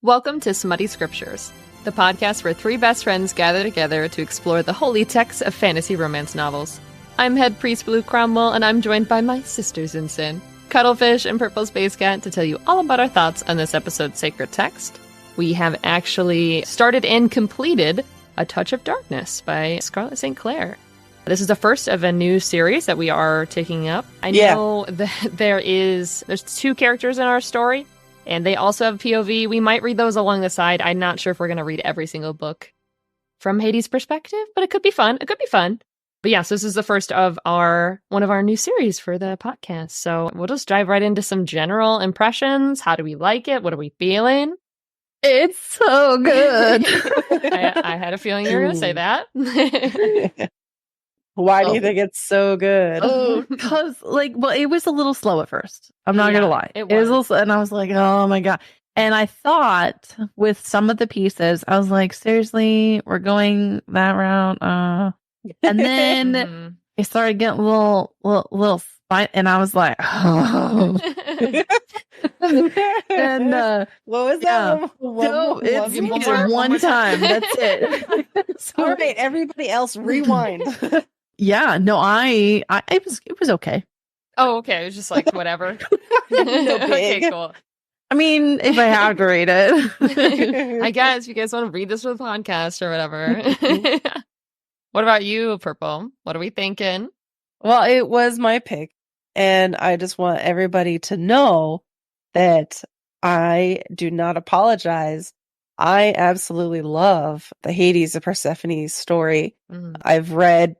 Welcome to Smutty Scriptures, the podcast where three best friends gather together to explore the holy texts of fantasy romance novels. I'm Head Priest Blue Cromwell, and I'm joined by my sisters in sin, Cuttlefish and Purple Space Cat, to tell you all about our thoughts on this episode's sacred text. We have actually started and completed A Touch of Darkness by Scarlett St. Clair. This is the first of a new series that we are taking up. I know that there's two characters in our story, and they also have POV. We might read those along the side. I'm not sure if we're going to read every single book from Hades' perspective, but it could be fun. But yes, this is the first of one of our new series for the podcast. So we'll just dive right into some general impressions. How do we like it? What are we feeling? It's so good. I had a feeling you were going to say that. Why do you think it's so good? Oh, because it was a little slow at first. I'm not gonna lie. It was a little slow, and I was like, oh my god. And I thought with some of the pieces, I was like, seriously, we're going that route. And then it started getting a little spine, and I was like, oh. And what was that? It's one time. That's it. All right, everybody else, rewind. Yeah, no, it was okay. Oh, okay. It was just like whatever. No big. Okay, cool. I mean, if I have to read it. I guess if you guys want to read this for the podcast or whatever. What about you, Purple? What are we thinking? Well, it was my pick, and I just want everybody to know that I do not apologize. I absolutely love the Hades of Persephone story. I've read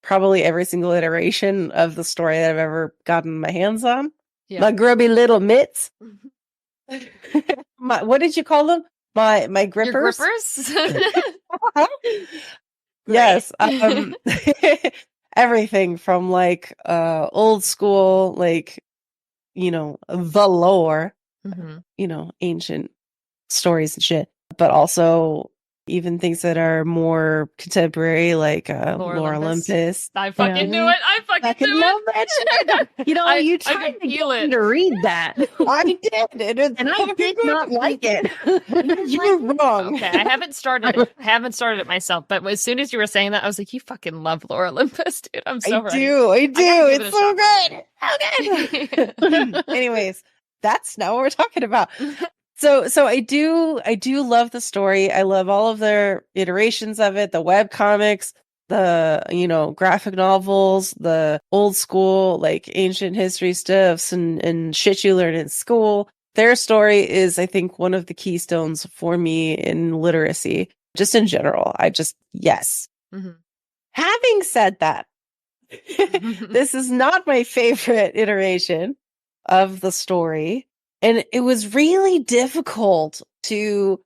probably every single iteration of the story that I've ever gotten my hands on. Yeah. My grubby little mitts. What did you call them? My grippers? Your grippers? Yes. Everything from old school, the lore, ancient stories and shit, but also even things that are more contemporary, like Lore Olympus. I fucking knew it. I fucking knew love it. That shit. You tried to feel get me to read that. I did, and I did not like it. You were wrong. Okay, I haven't started it myself, but as soon as you were saying that, I was like, you fucking love Lore Olympus, dude. I'm so ready. I do. It's so good. Anyways, that's not what we're talking about. So I do love the story. I love all of their iterations of it, the web comics, the, graphic novels, the old school, ancient history stuffs and shit you learn in school. Their story is, I think, one of the keystones for me in literacy, just in general. Yes. Mm-hmm. Having said that, this is not my favorite iteration of the story. And it was really difficult to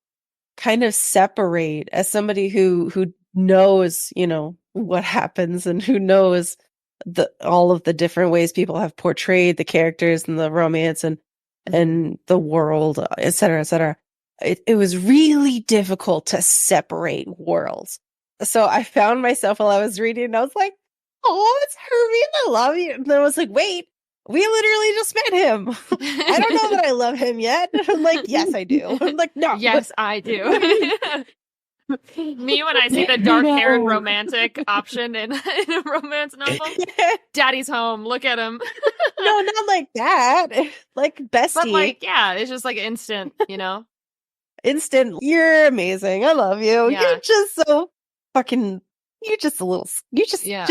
kind of separate as somebody who knows, what happens and who knows all of the different ways people have portrayed the characters and the romance and the world, et cetera, et cetera. It was really difficult to separate worlds. So I found myself while I was reading, and I was like, oh, it's Hermine, I love you. And then I was like, wait. We literally just met him. I don't know that I love him yet. I'm like, yes, I do. I'm like, no. Yes, I do. Me, when I see the dark-haired romantic option in a romance novel, Daddy's home. Look at him. No, not like that. Like bestie. But it's just instant, Instant. You're amazing. I love you. Yeah. You're just so fucking. You're just a little. You just. Yeah.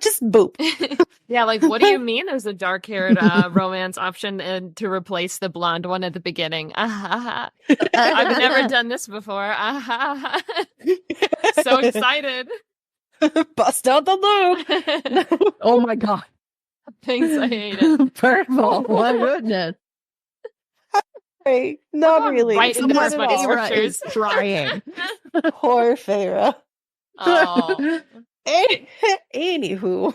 Just boop. Yeah, what do you mean there's a dark-haired romance option to replace the blonde one at the beginning? I've never done this before. So excited. Bust out the loop. Oh my god. Things I hate it. Purple. My goodness. Hey, not really. Right into Not Smutty at all. Scriptures. Trying. Poor Feyre. Oh. Anywho,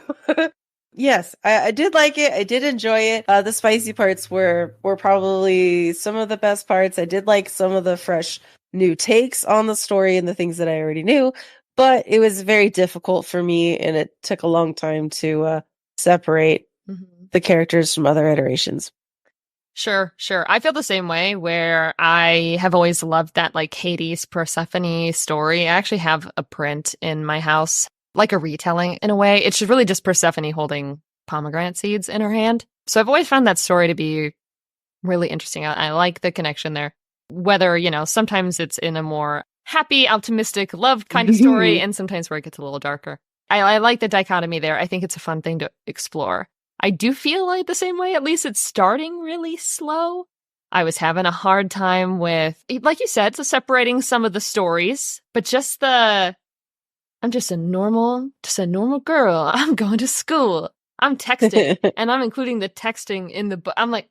yes, I did like it. I did enjoy it. The spicy parts were probably some of the best parts. I did like some of the fresh new takes on the story and the things that I already knew, but it was very difficult for me, and it took a long time to separate the characters from other iterations. Sure. I feel the same way, where I have always loved that like Hades Persephone story. I actually have a print in my house, like a retelling in a way. It's really just Persephone holding pomegranate seeds in her hand. So I've always found that story to be really interesting. I like the connection there. Whether, sometimes it's in a more happy, optimistic, love kind of story, and sometimes where it gets a little darker. I like the dichotomy there. I think it's a fun thing to explore. I do feel like the same way, at least it's starting really slow. I was having a hard time with, like you said, so separating some of the stories, but I'm just a normal girl. I'm going to school. I'm texting, and I'm including the texting in the book. I'm like,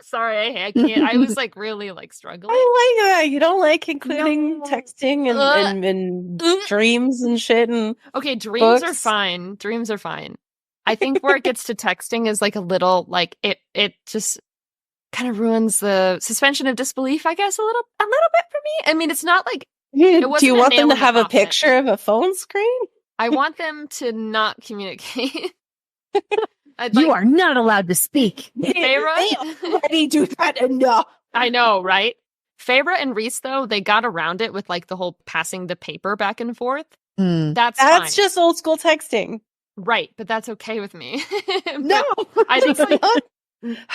sorry, I can't. I was like really like struggling. I like that. You don't like including texting and dreams and shit. And okay, dreams are fine. Dreams are fine. I think where it gets to texting is like a little like it just kind of ruins the suspension of disbelief, I guess, a little bit for me. I mean, it's not like do you want them to have a picture of a phone screen? I want them to not communicate. You are not allowed to speak. Feyre, they already do that enough. I know, right? Feyre and Rhys, though, they got around it with like the whole passing the paper back and forth. That's fine. Just old school texting. Right, but that's okay with me. No, I think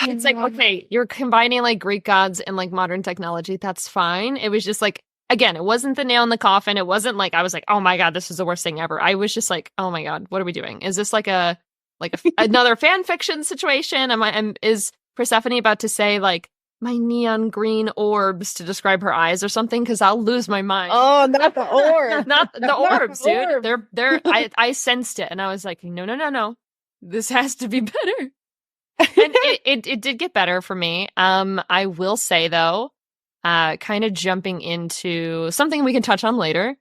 it's like, okay, you're combining like Greek gods and like modern technology. That's fine. It was just like, again, it wasn't the nail in the coffin. It wasn't like, I was like, oh my God, this is the worst thing ever. I was just like, oh my God, what are we doing? Is this like another fan fiction situation? Is Persephone about to say like my neon green orbs to describe her eyes or something? Because I'll lose my mind. Oh, not the orbs. Not the orbs, dude. They're I sensed it, and I was like, no. This has to be better. And it did get better for me. I will say though, kind of jumping into something we can touch on later,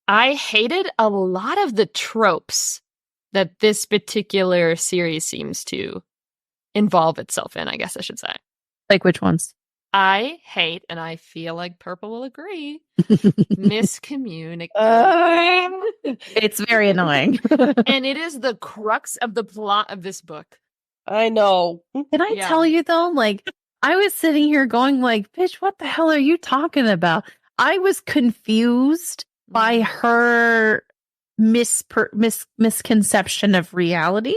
I hated a lot of the tropes that this particular series seems to involve itself in, I guess I should say. Like which ones? I hate, and I feel like Purple will agree, miscommunication. It's very annoying. And it is the crux of the plot of this book. I know. Can I tell you though, like, I was sitting here going like, bitch, what the hell are you talking about? I was confused by her misconception of reality.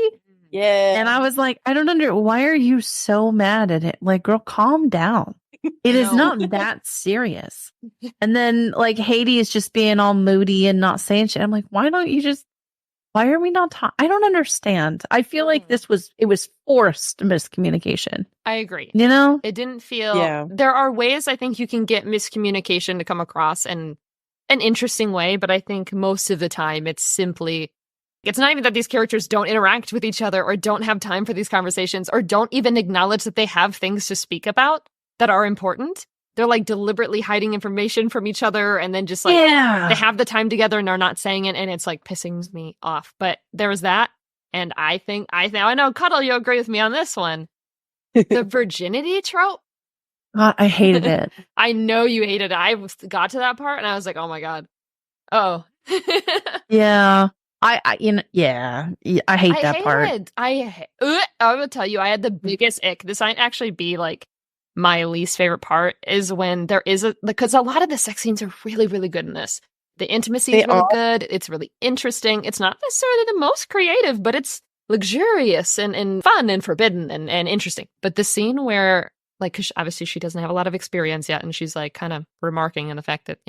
Yeah. And I was like, why are you so mad at it? Like, girl, calm down. It is not that serious. And then like Hades just being all moody and not saying shit. I'm like, why are we not talking? I don't understand. I feel like it was forced miscommunication. I agree. You know? It didn't feel, there are ways I think you can get miscommunication to come across in an interesting way, but I think most of the time it's not even that these characters don't interact with each other or don't have time for these conversations or don't even acknowledge that they have things to speak about that are important. They're like deliberately hiding information from each other and then just like they have the time together and are not saying it, and it's like pissing me off. But there was that, and I know Cuddle, you agree with me on this one. The virginity trope. I hated it. I know you hated it. I got to that part and I was like, oh my God. Oh. Yeah. I hate that part. I will tell you, I had the biggest ick. This might actually be like my least favorite part is when there is because a lot of the sex scenes are really, really good in this. The intimacy is really good. It's really interesting. It's not necessarily the most creative, but it's luxurious and fun and forbidden and interesting. But the scene where, like, cause obviously she doesn't have a lot of experience yet, and she's like kind of remarking on the fact that,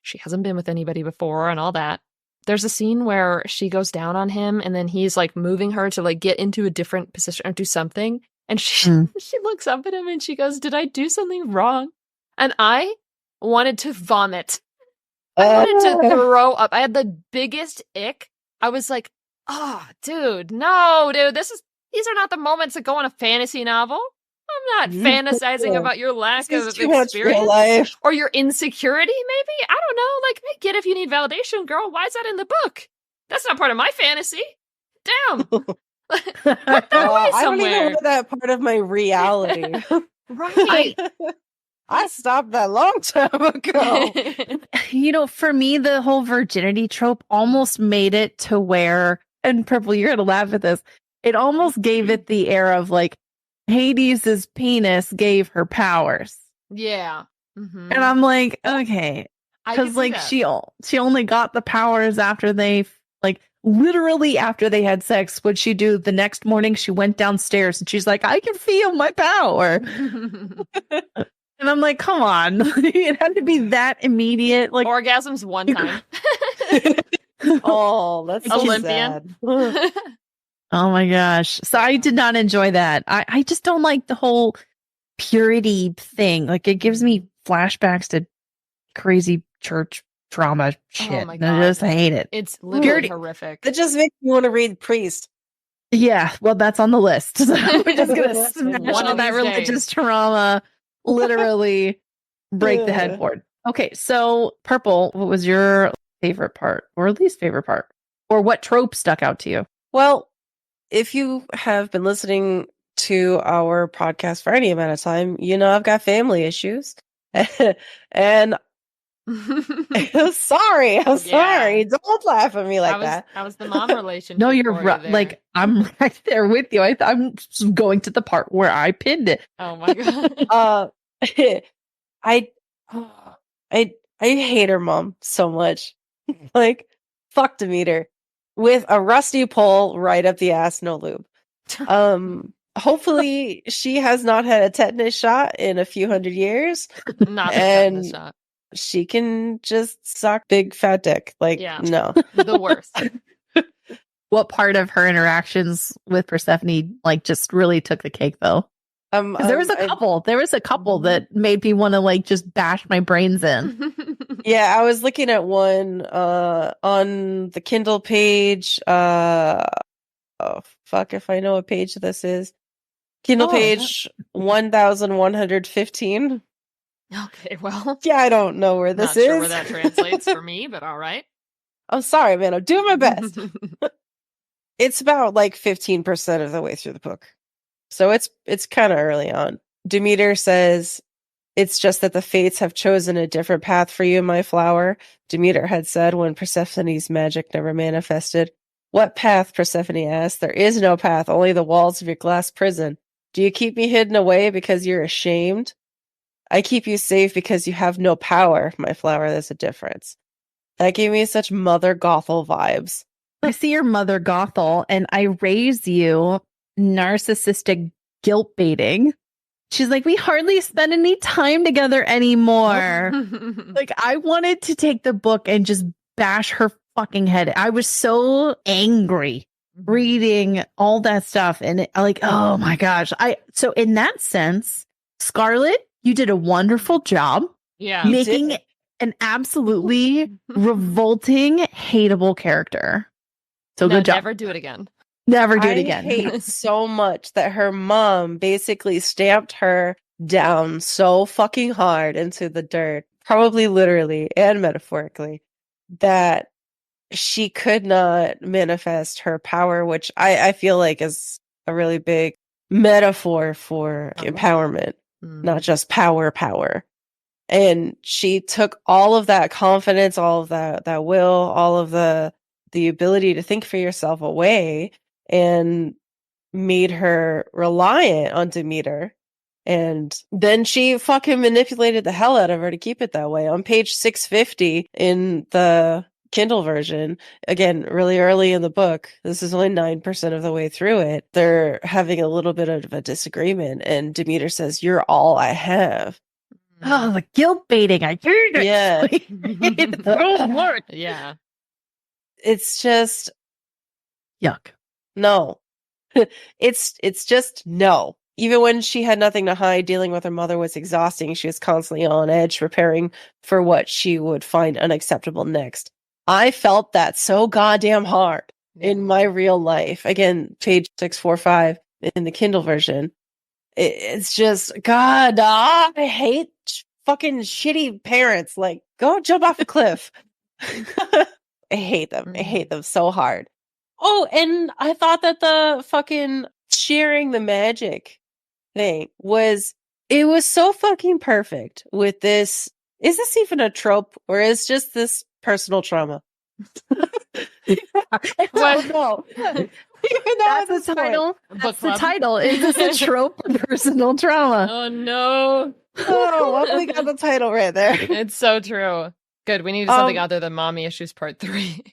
she hasn't been with anybody before and all that. There's a scene where she goes down on him and then he's like moving her to like get into a different position or do something. And she looks up at him and she goes, did I do something wrong? And I wanted to vomit. I wanted to throw up. I had the biggest ick. I was like, oh, dude, no, dude, these are not the moments that go in a fantasy novel. I'm not fantasizing about your lack of experience or your insecurity, maybe. I don't know. Like, I get if you need validation, girl. Why is that in the book? That's not part of my fantasy. Damn. I don't even want that part of my reality. Right. I stopped that long time ago. For me, the whole virginity trope almost made it to where, and Purple, you're going to laugh at this. It almost gave it the air of like, Hades's penis gave her powers. Yeah. Mm-hmm. And I'm like, okay. Because like she only got the powers after they like literally after they had sex. What'd she do the next morning? She went downstairs and she's like, I can feel my power. And I'm like, come on. It had to be that immediate. Like orgasms one time. Oh, that's so Olympian. sad. Oh my gosh. So I did not enjoy that. I just don't like the whole purity thing. Like it gives me flashbacks to crazy church trauma shit. Oh my God. I just hate it. It's literally horrific. It just makes me want to read Priest. Yeah, well, that's on the list. So we're just gonna smash One all of that these religious days. trauma, literally break the headboard. Okay, so Purple, what was your favorite part or least favorite part? Or what trope stuck out to you? Well, if you have been listening to our podcast for any amount of time, you know I've got family issues. And I'm sorry. Don't laugh at me like that. That was the mom relationship. No, you're right. Like I'm right there with you. I'm going to the part where I pinned it. Oh my God. I hate her mom so much. Like, fuck Demeter with a rusty pole right up the ass, no lube. Hopefully she has not had a tetanus shot in a few hundred years. Not a tetanus shot. She can just suck big fat dick. Like, no. The worst. What part of her interactions with Persephone like just really took the cake though? There was a couple that made me want to like just bash my brains in. Yeah, I was looking at one on the Kindle page. Oh fuck if I know what page this is. Kindle page 1115. Okay, well. Yeah, I don't know where this is. Not sure where that translates for me, but all right. I'm sorry, man. I'm doing my best. It's about like 15% of the way through the book. So it's kind of early on. Demeter says, it's just that the fates have chosen a different path for you, my flower. Demeter had said when Persephone's magic never manifested. What path? Persephone asked. There is no path, only the walls of your glass prison. Do you keep me hidden away because you're ashamed? I keep you safe because you have no power, my flower. There's a difference. That gave me such Mother Gothel vibes. I see your Mother Gothel, and I raise you narcissistic guilt baiting. She's like, we hardly spend any time together anymore. Like, I wanted to take the book and just bash her fucking head. I was so angry reading all that stuff, and like, oh my gosh. So in that sense, Scarlett, you did a wonderful job. Yeah, making an absolutely revolting, hateable character. So good job. Never do it again. Never do it again. I hate so much that her mom basically stamped her down so fucking hard into the dirt, probably literally and metaphorically, that she could not manifest her power, which I feel like is a really big metaphor for empowerment, not just power. And she took all of that confidence, all of that will, all of the ability to think for yourself away and made her reliant on Demeter. And then she fucking manipulated the hell out of her to keep it that way. On page 650 in the Kindle version, again, really early in the book, this is only 9% of the way through it, they're having a little bit of a disagreement. And Demeter says, "You're all I have." Oh, the guilt baiting. I heard it. Yeah. Yeah. It's just yuck. No. It's just no. Even when she had nothing to hide, dealing with her mother was exhausting. She was constantly on edge, preparing for what she would find unacceptable next. I felt that so goddamn hard in my real life. Again, page 645 in the Kindle version. It's just, God, I hate fucking shitty parents. Like, go jump off a cliff. I hate them. I hate them so hard. Oh, and I thought that the fucking sharing the magic thing was so fucking perfect with this. Is this even a trope or is just this personal trauma? What? No. That's the title. That's the title. Is this a trope or personal trauma? Oh no. Oh, well, we got the title right there. It's so true. Good. We need something other than Mommy Issues Part 3.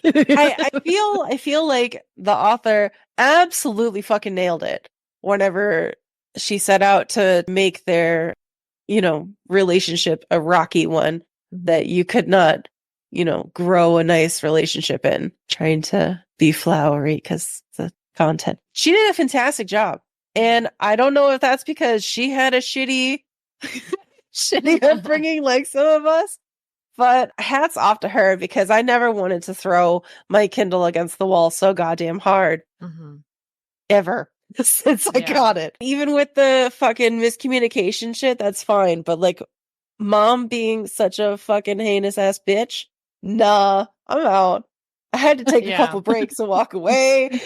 I feel like the author absolutely fucking nailed it whenever she set out to make their, relationship a rocky one that you could not, grow a nice relationship in, trying to be flowery because the content. She did a fantastic job. And I don't know if that's because she had a shitty upbringing like some of us, but hats off to her because I never wanted to throw my Kindle against the wall so goddamn hard. Ever. Since I got it. Even with the fucking miscommunication shit, that's fine. But like, mom being such a fucking heinous ass bitch, nah, I'm out. I had to take a couple breaks and walk away.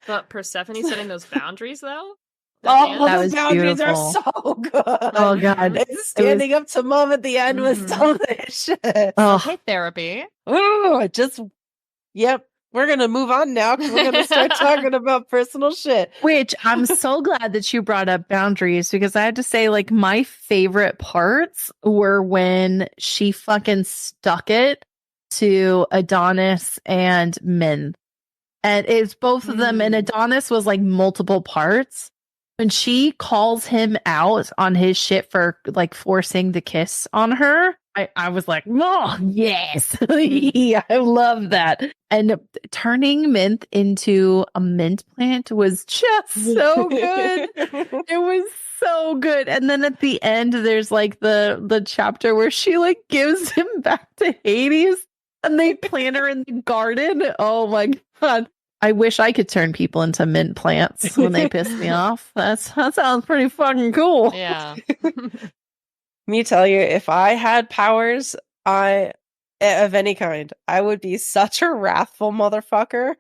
But Persephone setting those boundaries, though? Those boundaries are so good. Oh, God. Standing up to mom at the end was delicious. Okay, therapy. Oh, yep. We're going to move on now because we're going to start talking about personal shit. Which I'm so glad that you brought up boundaries because I had to say, like, my favorite parts were when she fucking stuck it to Adonis and Min. And it's both of them. And Adonis was like multiple parts. When she calls him out on his shit for like forcing the kiss on her, I was like, oh, yes. Yeah, I love that. And turning Mint into a mint plant was just so good. It was so good. And then at the end, there's like the chapter where she like gives him back to Hades and they plant her in the garden. Oh my God. I wish I could turn people into mint plants when they piss me off. That sounds pretty fucking cool. Yeah. Me tell you, if I had powers of any kind, I would be such a wrathful motherfucker.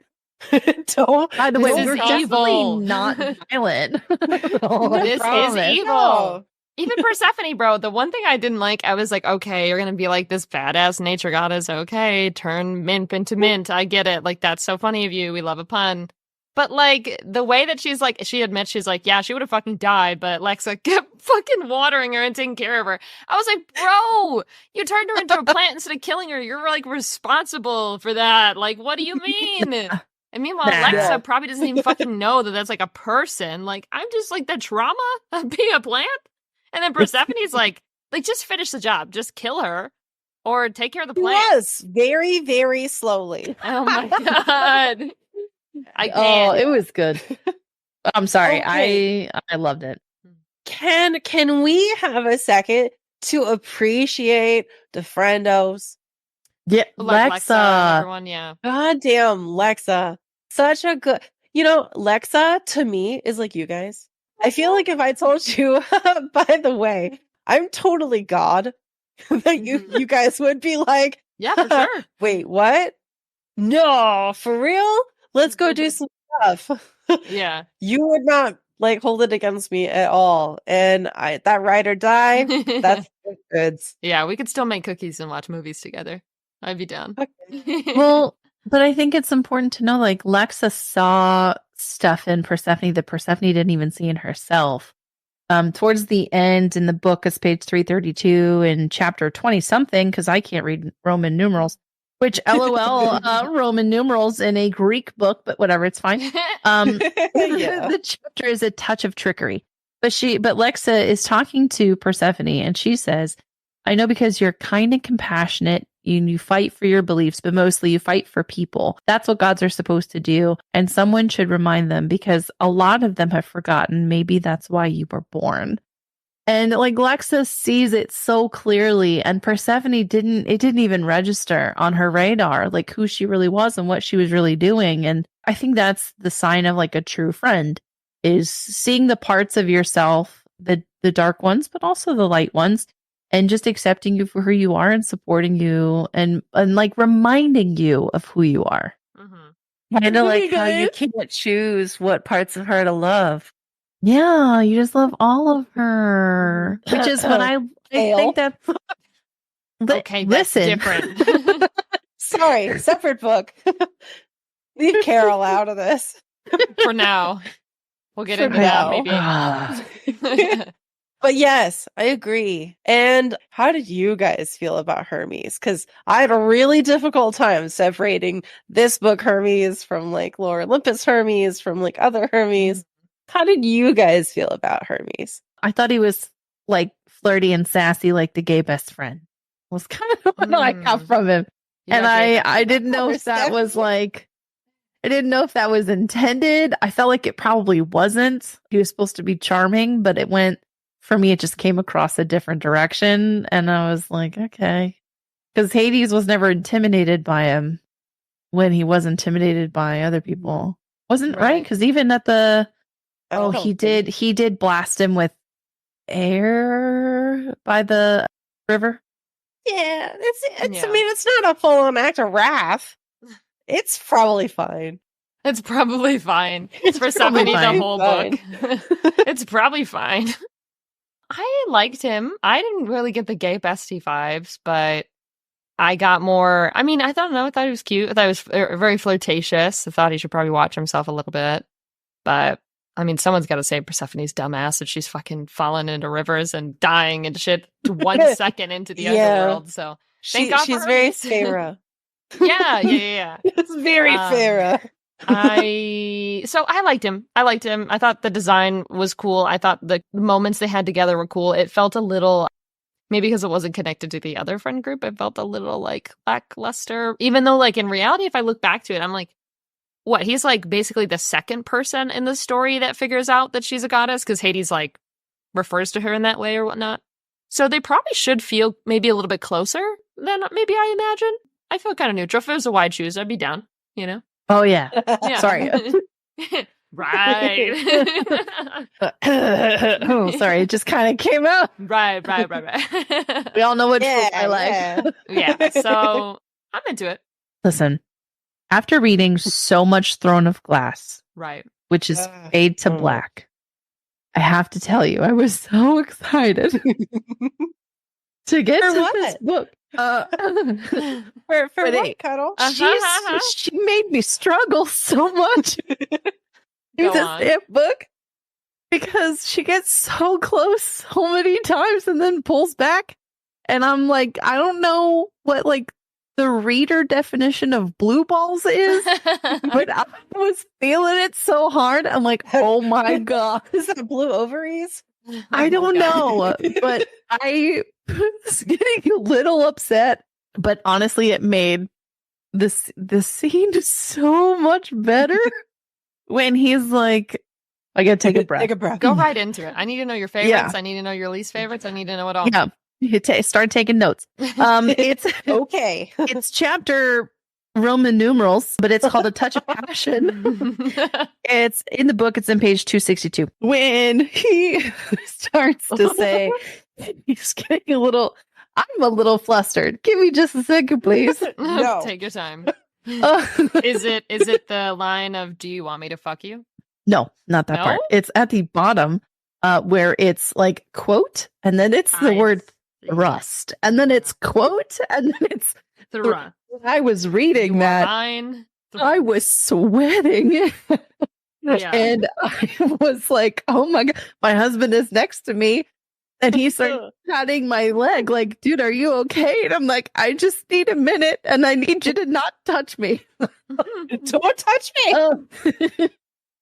By the way, we're evil. Definitely not violent. This is evil. No. Even Persephone, bro, the one thing I didn't like, I was like, okay, you're going to be like this badass nature goddess. Okay, turn mint into mint. I get it. Like, that's so funny of you. We love a pun. But, like, the way that she's like, she admits she's like, yeah, she would have fucking died, but Lexa kept fucking watering her and taking care of her. I was like, bro, you turned her into a plant instead of killing her. You're, like, responsible for that. Like, what do you mean? And meanwhile, Lexa probably doesn't even fucking know that that's, like, a person. Like, I'm just, like, the trauma of being a plant? And then Persephone's like, just finish the job. Just kill her or take care of the plant. Yes, very, very slowly. Oh, my God. I can't. Oh, it was good. I'm sorry. Okay. I loved it. Can we have a second to appreciate the friendos? Yeah, like Lexa. Everyone, yeah. Goddamn, Lexa. Such a good... Lexa, to me, is like you guys. I feel like if I told you, by the way, I'm totally God, that you guys would be like, yeah, for sure. Wait, what? No, for real? Let's go do some stuff. Yeah. You would not like hold it against me at all. And that ride or die, that's good. Yeah, we could still make cookies and watch movies together. I'd be down. Okay. Well, but I think it's important to know, like, Lexa saw stuff in Persephone that Persephone didn't even see in herself. Towards the end in the book, it's page 332 in chapter 20 something, because I can't read Roman numerals, which LOL, Roman numerals in a Greek book, but whatever, it's fine. The chapter is a touch of trickery. But Lexa is talking to Persephone and she says, I know because you're kind and compassionate, you fight for your beliefs, but mostly you fight for people. That's what gods are supposed to do. And someone should remind them because a lot of them have forgotten. Maybe that's why you were born. And like Lexa sees it so clearly, and Persephone didn't even register on her radar, like who she really was and what she was really doing. And I think that's the sign of like a true friend, is seeing the parts of yourself, the dark ones, but also the light ones, and just accepting you for who you are and supporting you and like reminding you of who you are. Mm-hmm. Kind of like how you can't choose what parts of her to love. Yeah, you just love all of her. Which is when I think that's... Okay, that's different. Sorry. Sorry, separate book. Leave Carol out of this. For now. We'll get into that maybe. But yes, I agree. And how did you guys feel about Hermes? Because I had a really difficult time separating this book Hermes from like Lore Olympus Hermes from like other Hermes. How did you guys feel about Hermes? I thought he was like flirty and sassy, like the gay best friend. Was kind of what I got from him. And I didn't know if that was like, I didn't know if that was intended. I felt like it probably wasn't. He was supposed to be charming, but it went, for me, it just came across a different direction. And I was like, okay. Because Hades was never intimidated by him when he was intimidated by other people. Wasn't right? Because even at the, he did blast him with air by the river. Yeah, I mean, it's not a full-on act of wrath. It's probably fine. It's probably fine. It's for Persephone the whole book. It's probably fine. I liked him. I didn't really get the gay bestie vibes, but I got more. I mean, I thought he was cute. I thought he was very flirtatious. I thought he should probably watch himself a little bit. But I mean, someone's got to say Persephone's dumbass that she's fucking falling into rivers and dying and shit 1 second into the underworld. So thank God she's very Farah. Yeah. It's very Farah. So I liked him. I thought the design was cool. I thought the moments they had together were cool. It felt a little, maybe because it wasn't connected to the other friend group, it felt a little like lackluster. Even though like in reality, if I look back to it, I'm like, what? He's like basically the second person in the story that figures out that she's a goddess because Hades like refers to her in that way or whatnot. So they probably should feel maybe a little bit closer than maybe I imagine. I feel kind of neutral. If it was a wide shoes, I'd be down, you know? Oh, yeah. Sorry. Right. Oh, sorry. It just kind of came out. Right. We all know what I like. Yeah. So I'm into it. Listen, after reading so much Throne of Glass, right, which is Fade to Black, I have to tell you, I was so excited to get to this book. For what, Cuddle? She made me struggle so much in this book because she gets so close so many times and then pulls back, and I'm like, I don't know what like the reader definition of blue balls is, but I was feeling it so hard. I'm like, oh my god, is that blue ovaries? I don't know, but I was getting a little upset. But honestly, it made this scene so much better when he's like, I gotta take a breath. Take a breath. Go right into it. I need to know your favorites. Yeah. I need to know your least favorites. I need to know it all. Yeah. Start taking notes. It's okay. It's chapter Roman numerals, but it's called A Touch of Passion. It's in the book. It's in page 262. When he starts to say, he's getting I'm a little flustered. Give me just a second, please. No. Take your time. Is it the line of, do you want me to fuck you? No, not that part. It's at the bottom where it's like quote, and then it's the word thrust, and then it's quote, and then it's thrust. I was reading that. I was sweating. And I was like, oh my God, my husband is next to me. And he started patting my leg like, dude, are you okay? And I'm like, I just need a minute and I need you to not touch me. Don't touch me.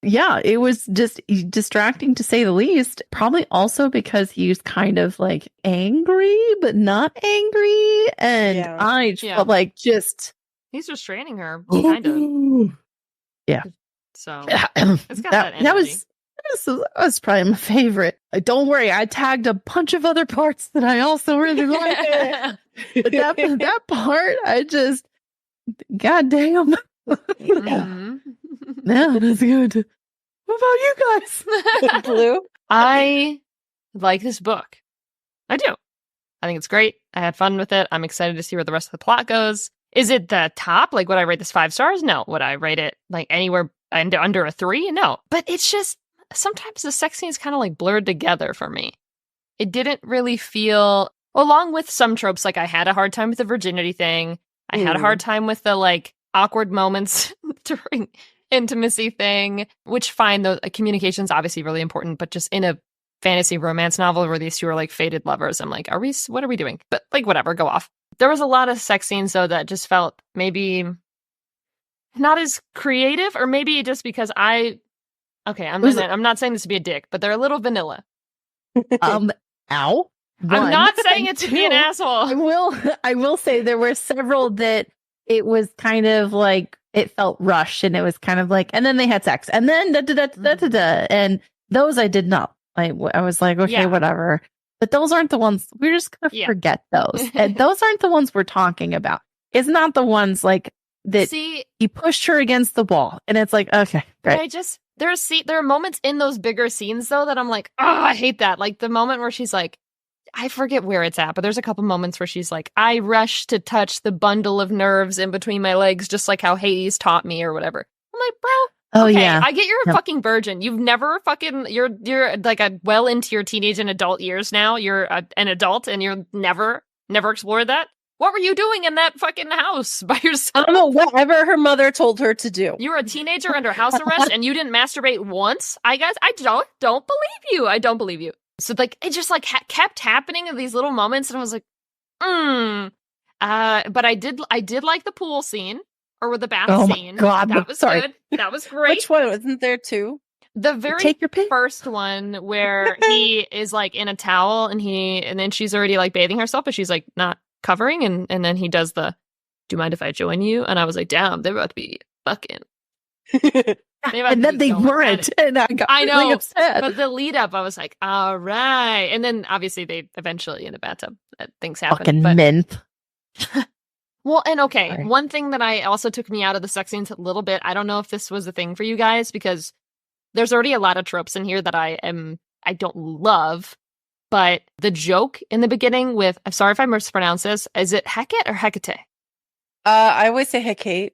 Yeah, it was just distracting to say the least. Probably also because he's kind of like angry, but not angry. And I felt like he's restraining her, kind of. Yeah. So it's got that was probably my favorite. Don't worry, I tagged a bunch of other parts that I also really liked. But that part, I just, goddamn. Yeah, that's good. What about you guys? Blue? I like this book. I do. I think it's great. I had fun with it. I'm excited to see where the rest of the plot goes. Is it the top? Like, would I rate this 5 stars? No. Would I rate it like anywhere under a 3? No. But it's just, sometimes the sex scenes kind of like blurred together for me. It didn't really feel, along with some tropes, like I had a hard time with the virginity thing. I had a hard time with the like awkward moments during intimacy thing, which fine, the communication's obviously really important, but just in a fantasy romance novel where these two are like fated lovers, I'm like, what are we doing? But like, whatever, go off. There was a lot of sex scenes though that just felt maybe not as creative, or maybe just because I'm not saying this to be a dick, but they're a little vanilla. Ow. I'm not saying it to be an asshole. I will say there were several that it was kind of like it felt rushed, and it was kind of like, and then they had sex, and then and those I did not. I was like, okay, whatever. But those aren't the ones we're just gonna forget those, and those aren't the ones we're talking about. It's not the ones like that. See, he pushed her against the wall, and it's like, okay, great. There are moments in those bigger scenes though that I'm like, oh, I hate that. Like the moment where she's like, I forget where it's at, but there's a couple moments where she's like, I rush to touch the bundle of nerves in between my legs, just like how Hades taught me or whatever. I'm like, bro, okay, I get you're a fucking virgin. You've never you're like well into your teenage and adult years now. You're an adult and you're never explored that. What were you doing in that fucking house by yourself? I don't know, whatever her mother told her to do. You were a teenager under house arrest and you didn't masturbate once? I don't believe you. I don't believe you. So like it just like kept happening in these little moments, and I was like, but I did like the pool scene or the bath scene. God, that was good. That was great. Which one wasn't there two? The very first one where he is like in a towel and then she's already like bathing herself, but she's like not covering, and then he does the, do you mind if I join you? And I was like, damn, they're about to be fucking. And then they weren't, and I got really upset. But the lead up, I was like, all right. And then obviously they eventually in the bathtub, things happen. Fucking mint. Well, and okay, sorry. One thing that I also took me out of the sex scenes a little bit, I don't know if this was a thing for you guys, because there's already a lot of tropes in here that I don't love. But the joke in the beginning with, I'm sorry if I mispronounce this, is it Hecate or Hecate? I always say Hecate,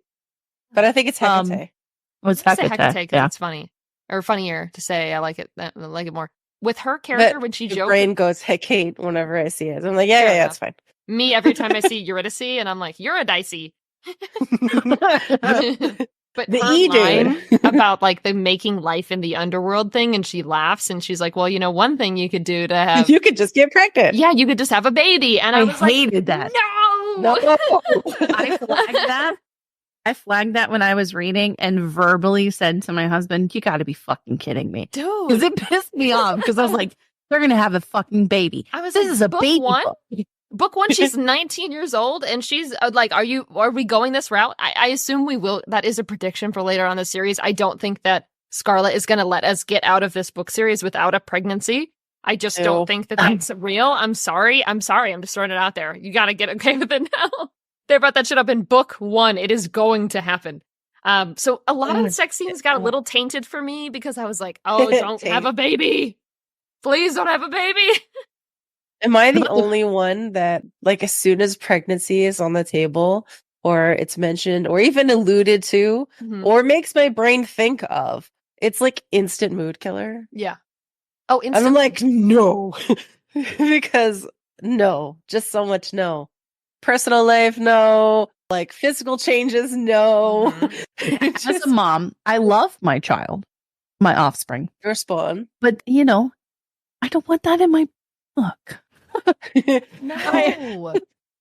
but I think it's Hecate. What's Hecate? Hecate, because it's funny. Or funnier to say. I like it more. With her character, when she jokes... My brain goes Hecate whenever I see it. I'm like, yeah, it's fine. Me, every time I see Eurydice, and I'm like, Eurydice. But the line about like the making life in the underworld thing, and she laughs and she's like, well, one thing you could do to have, you could just get pregnant. Yeah, you could just have a baby. And I was hated that. No. I flagged that when I was reading and verbally said to my husband, you got to be fucking kidding me, dude, because it pissed me off, because I was like, they're gonna have a fucking baby. This is a baby book one, she's 19 years old, and she's like, are we going this route? I assume we will. That is a prediction for later on in the series. I don't think that Scarlet is going to let us get out of this book series without a pregnancy. I just don't think that that's real. I'm sorry. I'm just throwing it out there. You got to get okay with it now. They brought that shit up in book one. It is going to happen. So a lot of the sex scenes got a little tainted for me, because I was like, oh, don't have a baby. Please don't have a baby. Am I the only one that, like, as soon as pregnancy is on the table, or it's mentioned, or even alluded to, or makes my brain think of, it's like instant mood killer? Yeah. Oh, instant. And I'm like, no. Because no. Just so much no. Personal life, no. Like, physical changes, no. As a mom, I love my child, my offspring. Your spawn. But, I don't want that in my book. No.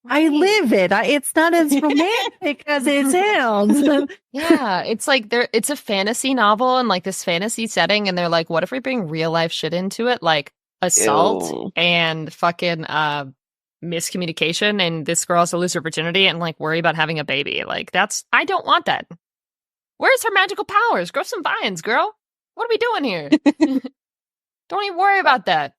I live it. It's not as romantic as it sounds. Yeah, it's like it's a fantasy novel and like this fantasy setting, and they're like, what if we bring real life shit into it, like assault and fucking miscommunication, and this girl has to lose her virginity and like worry about having a baby? Like, I don't want that. Where's her magical powers? Grow some vines, girl. What are we doing here? Don't even worry about that.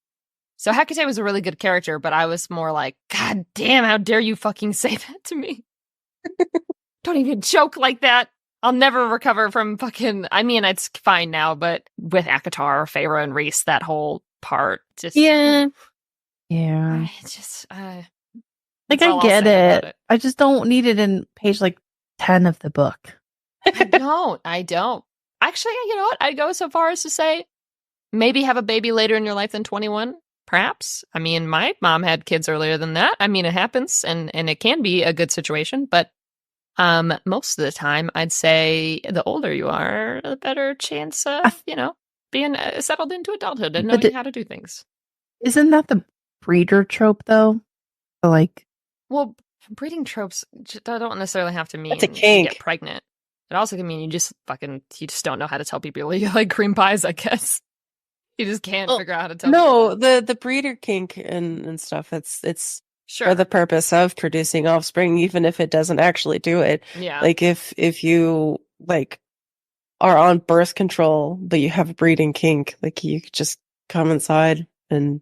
So Hecate was a really good character, but I was more like, God damn, how dare you fucking say that to me? Don't even joke like that. I'll never recover from fucking... I mean, it's fine now, but with Akatar, Feyre, and Rhys, that whole part just... Yeah. It's just... I get it. I just don't need it in page, 10 of the book. I don't. Actually, you know what? I'd go so far as to say, maybe have a baby later in your life than 21. Perhaps. I mean, my mom had kids earlier than that. I mean, it happens, and it can be a good situation, but Most of the time, I'd say the older you are, the better chance of, being settled into adulthood and knowing how to do things. Isn't that the breeder trope, though? Well, breeding tropes don't necessarily have to mean it's a kink. You get pregnant. It also can mean you just don't know how to tell people you like cream pies, I guess. You just can't figure out how to tell people. No, the breeder kink and stuff, it's for the purpose of producing offspring, even if it doesn't actually do it. Yeah. Like if you like are on birth control, but you have a breeding kink, like you could just come inside and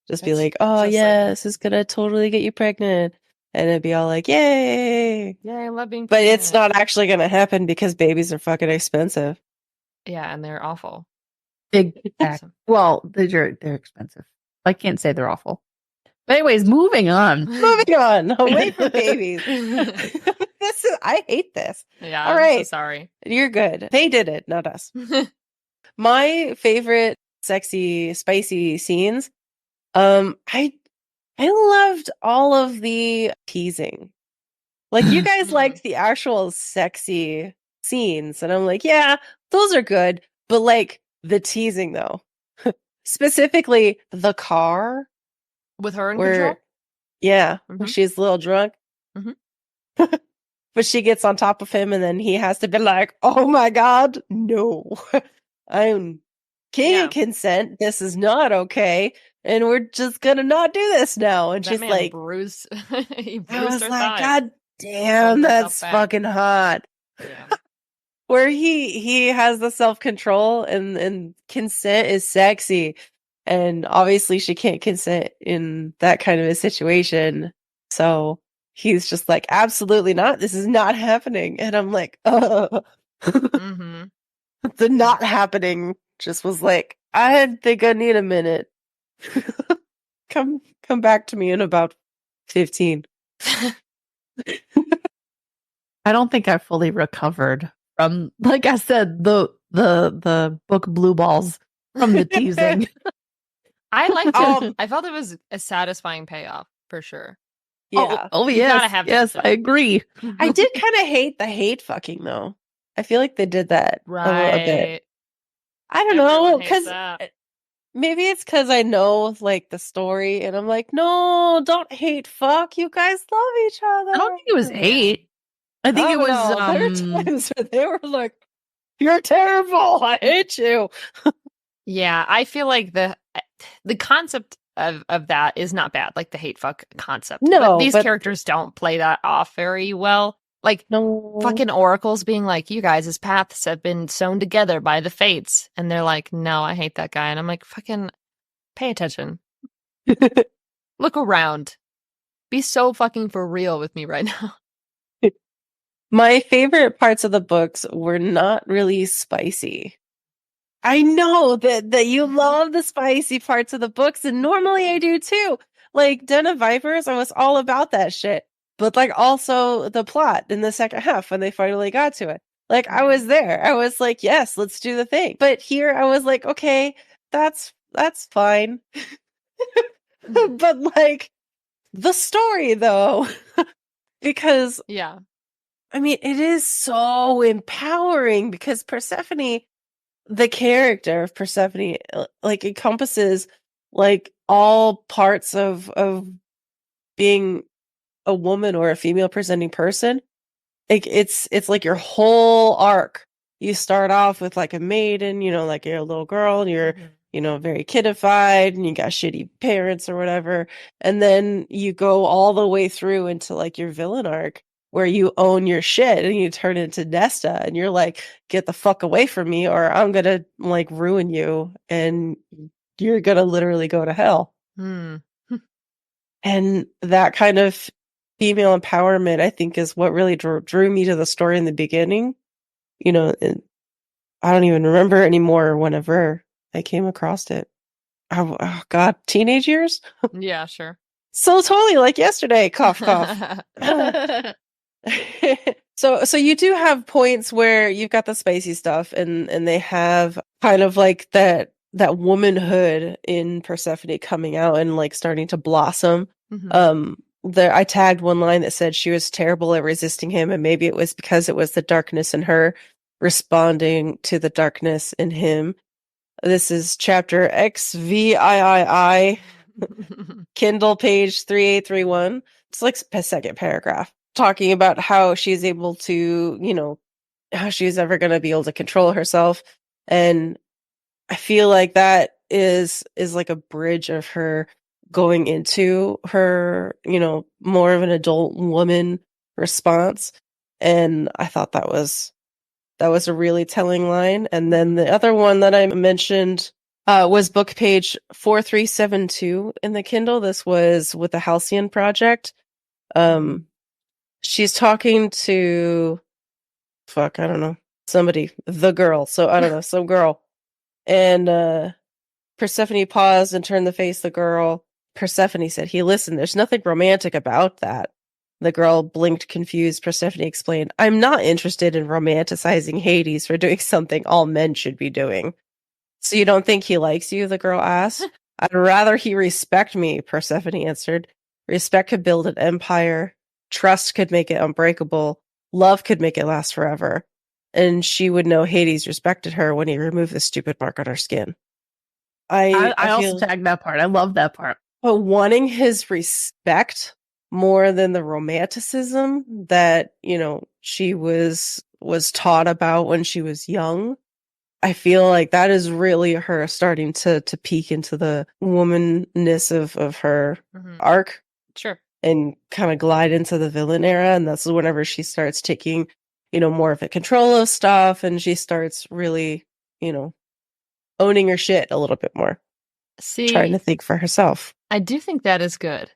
just be like, oh yeah, this is gonna totally get you pregnant. And it'd be all like, yay! Yeah, I love being pregnant. But it's not actually gonna happen because babies are fucking expensive. Yeah, and they're awful. Big awesome. Well, they're expensive. I can't say they're awful. But anyways, moving on. Away from babies. I hate this. Yeah, all right. I'm so sorry. You're good. They did it, not us. My favorite sexy, spicy scenes. I loved all of the teasing. Like, you guys liked the actual sexy scenes, and I'm like, yeah, those are good. But like the teasing, though, specifically the car with her in control. Yeah, when she's a little drunk. But she gets on top of him, and then he has to be like, oh my God, no. I'm king of consent. This is not okay. And we're just gonna not do this now. And she's like, bruised. I was like, God damn, that's fucking hot. Yeah. Where he has the self-control and consent is sexy. And obviously she can't consent in that kind of a situation. So he's just like, absolutely not. This is not happening. And I'm like, The not happening just was like, I think I need a minute. Come back to me in about 15. I don't think I fully recovered from, like I said, the book Blue Balls from the teasing. I liked it. I felt it was a satisfying payoff for sure. Yeah. Oh yes. Yes, I agree. I did kind of hate the hate fucking though. I feel like they did that a little bit. I don't know, because maybe it's because I know like the story, and I'm like, no, don't hate fuck. You guys love each other. I don't think it was hate. I think it was. There were times where they were like, "You're terrible. I hate you." Yeah, I feel like the concept of that is not bad, like the hate fuck concept. No, but these characters don't play that off very well. Like, fucking oracles being like, you guys' paths have been sewn together by the fates. And they're like, no, I hate that guy. And I'm like, fucking pay attention. Look around. Be so fucking for real with me right now. My favorite parts of the books were not really spicy. I know that you love the spicy parts of the books, and normally I do too. Like, Den of Vipers, I was all about that shit. But like also the plot in the second half when they finally got to it. Like, I was there. I was like, yes, let's do the thing. But here I was like, okay, that's fine. But like the story though, because I mean, it is so empowering because Persephone, the character of Persephone, like encompasses like all parts of being a woman or a female presenting person. Like it's like your whole arc. You start off with like a maiden, like you're a little girl and you're, very kidified and you got shitty parents or whatever. And then you go all the way through into like your villain arc where you own your shit and you turn into Nesta and you're like, get the fuck away from me or I'm gonna like ruin you and you're gonna literally go to hell. And that kind of female empowerment, I think, is what really drew me to the story in the beginning. And I don't even remember anymore whenever I came across it. Oh God, teenage years? Yeah, sure. So totally like yesterday. Cough, cough. So you do have points where you've got the spicy stuff and they have kind of like that womanhood in Persephone coming out and like starting to blossom. I tagged one line that said she was terrible at resisting him, and maybe it was because it was the darkness in her responding to the darkness in him. This is chapter XVIII, Kindle page 3831. It's like a second paragraph talking about how she's able to, how she's ever going to be able to control herself. And I feel like that is like a bridge of her going into her, more of an adult woman response. And I thought that was a really telling line. And then the other one that I mentioned was book page 4372 in the Kindle. This was with the Halcyon Project. She's talking to, I don't know, somebody, the girl. So I don't know, some girl. And Persephone paused and turned to face the girl. Persephone said, "Hey, listen, there's nothing romantic about that." The girl blinked confused. Persephone explained, "I'm not interested in romanticizing Hades for doing something all men should be doing." "So you don't think he likes you?" the girl asked. "I'd rather he respect me," Persephone answered. "Respect could build an empire. Trust could make it unbreakable. Love could make it last forever." And she would know Hades respected her when he removed the stupid mark on her skin. I also tagged that part. I love that part. But wanting his respect more than the romanticism that, she was taught about when she was young, I feel like that is really her starting to peek into the womanness of her arc. Sure. And kind of glide into the villain era. And that's whenever she starts taking, more of the control of stuff, and she starts really, owning her shit a little bit more. Trying to think for herself. I do think that is good.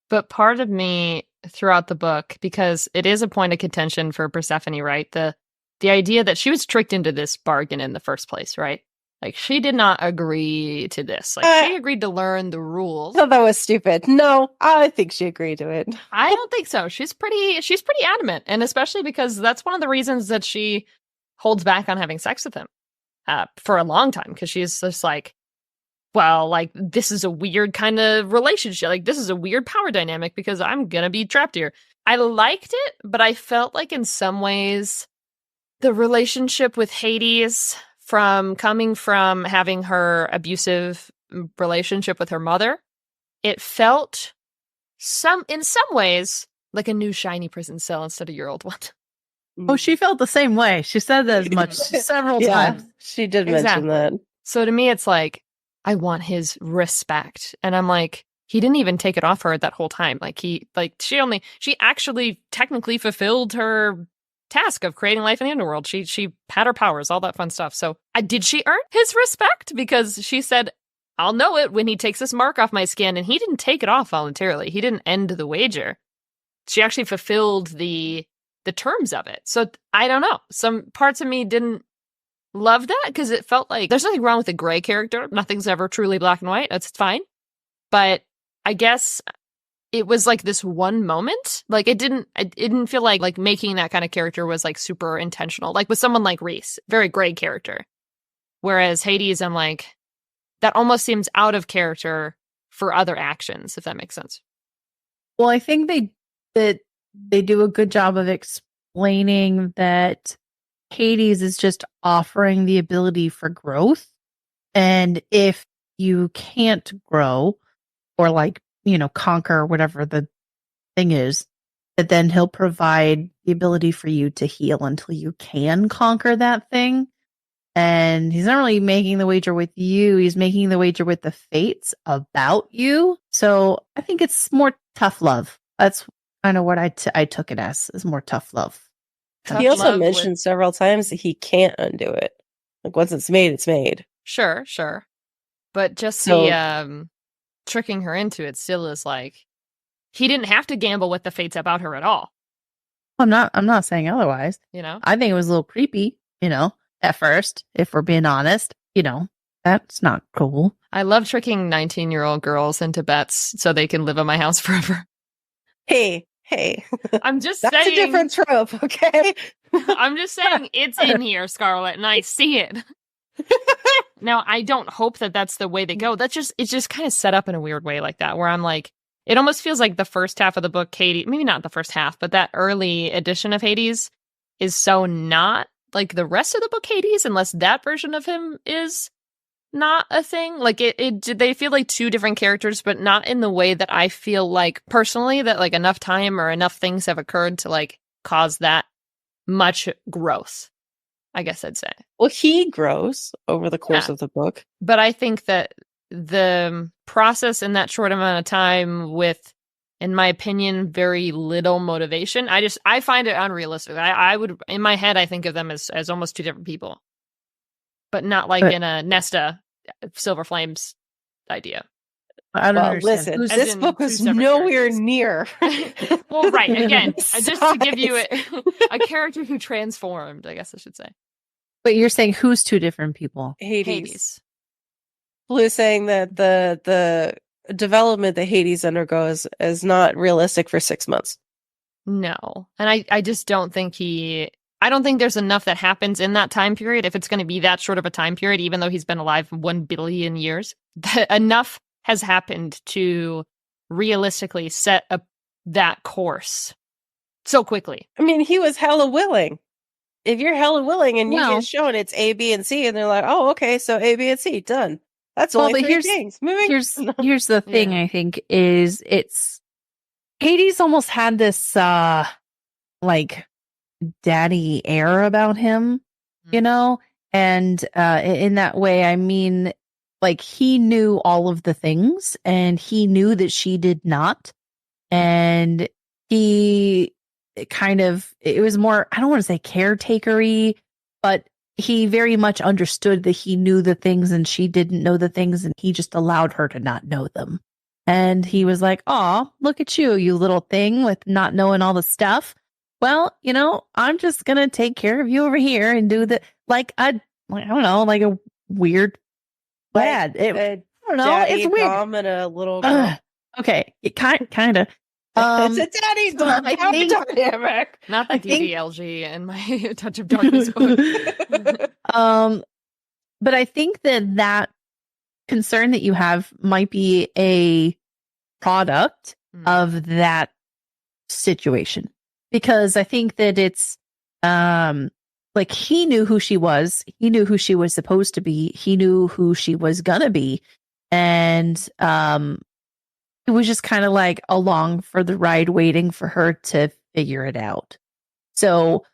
But part of me throughout the book, because it is a point of contention for Persephone, right? The idea that she was tricked into this bargain in the first place, right? Like, she did not agree to this. Like, she agreed to learn the rules. No, that was stupid. No, I think she agreed to it. I don't think so. She's pretty adamant. And especially because that's one of the reasons that she holds back on having sex with him for a long time. Because she's just like, well, like, this is a weird kind of relationship. Like, this is a weird power dynamic because I'm going to be trapped here. I liked it, but I felt like in some ways the relationship with Hades, coming from having her abusive relationship with her mother, it felt in some ways like a new shiny prison cell instead of your old one. Oh, she felt the same way. She said that as much several times. She did mention that. So to me, it's like, I want his respect. And I'm like, he didn't even take it off her that whole time. Like, she actually technically fulfilled her task of creating life in the underworld. She had her powers, all that fun stuff. So did she earn his respect? Because she said, "I'll know it when he takes this mark off my skin," and he didn't take it off voluntarily. He didn't end the wager. She actually fulfilled the terms of it. So I don't know. Some parts of me didn't love that because it felt like there's nothing wrong with a gray character. Nothing's ever truly black and white. That's fine. But I guess it was like this one moment. Like, it didn't feel like making that kind of character was like super intentional. Like with someone like Reese, very gray character. Whereas Hades, I'm like, that almost seems out of character for other actions, if that makes sense. Well, I think they do a good job of explaining that Hades is just offering the ability for growth. And if you can't grow or conquer whatever the thing is, that then he'll provide the ability for you to heal until you can conquer that thing. And he's not really making the wager with you. He's making the wager with the fates about you. So I think it's more tough love. That's kind of what I took it as, is more tough love. He also mentioned several times that he can't undo it. Like, once it's made, it's made. Sure. But just the tricking her into it still is like, he didn't have to gamble with the fates about her at all. I'm not saying otherwise. I think it was a little creepy, at first, if we're being honest. That's not cool. I love tricking 19-year-old girls into bets so they can live in my house forever. Hey. I'm just That's saying. That's a different trope, okay? I'm just saying it's in here, Scarlett, and I see it. Now, I don't hope that that's the way they go. It's just kind of set up in a weird way like that, where I'm like, it almost feels like the first half of the book, Hades, maybe not the first half, but that early edition of Hades is so not like the rest of the book Hades, unless that version of him is not a thing. Like they feel like two different characters, but not in the way that I feel like personally that like enough time or enough things have occurred to like cause that much growth, I guess I'd say. Well, he grows over the course of the book. But I think that the process in that short amount of time with, in my opinion, very little motivation, I find it unrealistic. I would, in my head, I think of them as almost two different people. But not like in a Nesta Silver Flames idea. I don't understand. Listen, this book was nowhere near. Well, right. Again, just to give you a character who transformed, I guess I should say. But you're saying who's two different people? Hades. Blue's saying that the development that Hades undergoes is not realistic for 6 months. No. And I just don't think I don't think there's enough that happens in that time period, if it's going to be that short of a time period, even though he's been alive 1 billion years, that enough has happened to realistically set up that course so quickly. I mean, he was hella willing. If you're hella willing and you get shown it's A, B, and C, and they're like, oh, okay, so A, B, and C, done. That's only three things. Here's the thing, I think, is Hades almost had this, like, daddy air about him, you know? And in that way, I mean, like, he knew all of the things, and he knew that she did not. And he it was more, I don't want to say caretaker-y, but he very much understood that he knew the things and she didn't know the things, and he just allowed her to not know them. And he was like, "Aw, look at you, you little thing with not knowing all the stuff. Well, you know, I'm just going to take care of you over here and do the, I don't know, like a weird lad. I don't know. It's weird. Mom and a little girl. Okay. It kind of. It's a daddy's dynamic. Not the DDLG and my Touch of Darkness book. But I think that concern that you have might be a product of that situation. Because I think that it's like he knew who she was. He knew who she was supposed to be. He knew who she was gonna be. And it was just kind of like along for the ride, waiting for her to figure it out. So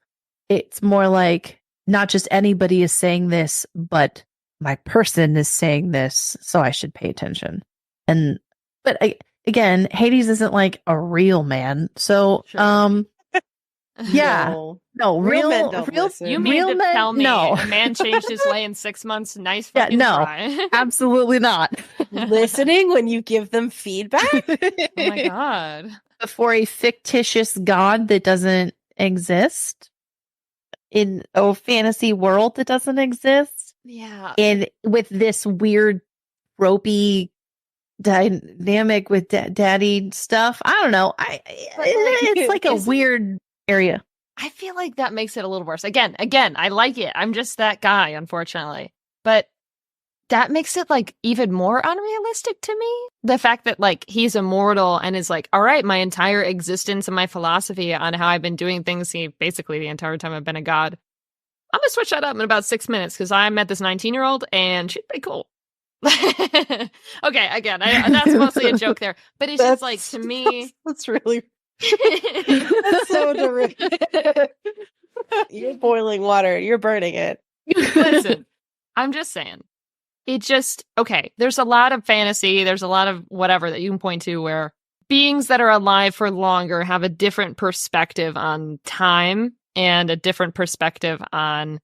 it's more like not just anybody is saying this, but my person is saying this, so I should pay attention. But again, Hades isn't like a real man. So yeah. No, real men don't listen. You mean to tell me a man changed his way in 6 months? Nice fucking try. Absolutely not. Listening when you give them feedback? Oh my god. For a fictitious god that doesn't exist in a fantasy world that doesn't exist. Yeah. And with this weird ropey dynamic with daddy stuff. I don't know. It's like a weird area. I feel like that makes it a little worse. Again, I like it. I'm just that guy, unfortunately. But that makes it like even more unrealistic to me. The fact that like he's immortal and is like, all right, my entire existence and my philosophy on how I've been doing things basically the entire time I've been a god. I'm going to switch that up in about 6 minutes because I met this 19-year-old and she's pretty cool. Okay, again, that's mostly a joke there. But it's just like, to me... That's really... That's so derivative. You're boiling water. You're burning it. Listen, I'm just saying. It just, okay, there's a lot of fantasy, there's a lot of whatever that you can point to where beings that are alive for longer have a different perspective on time and a different perspective on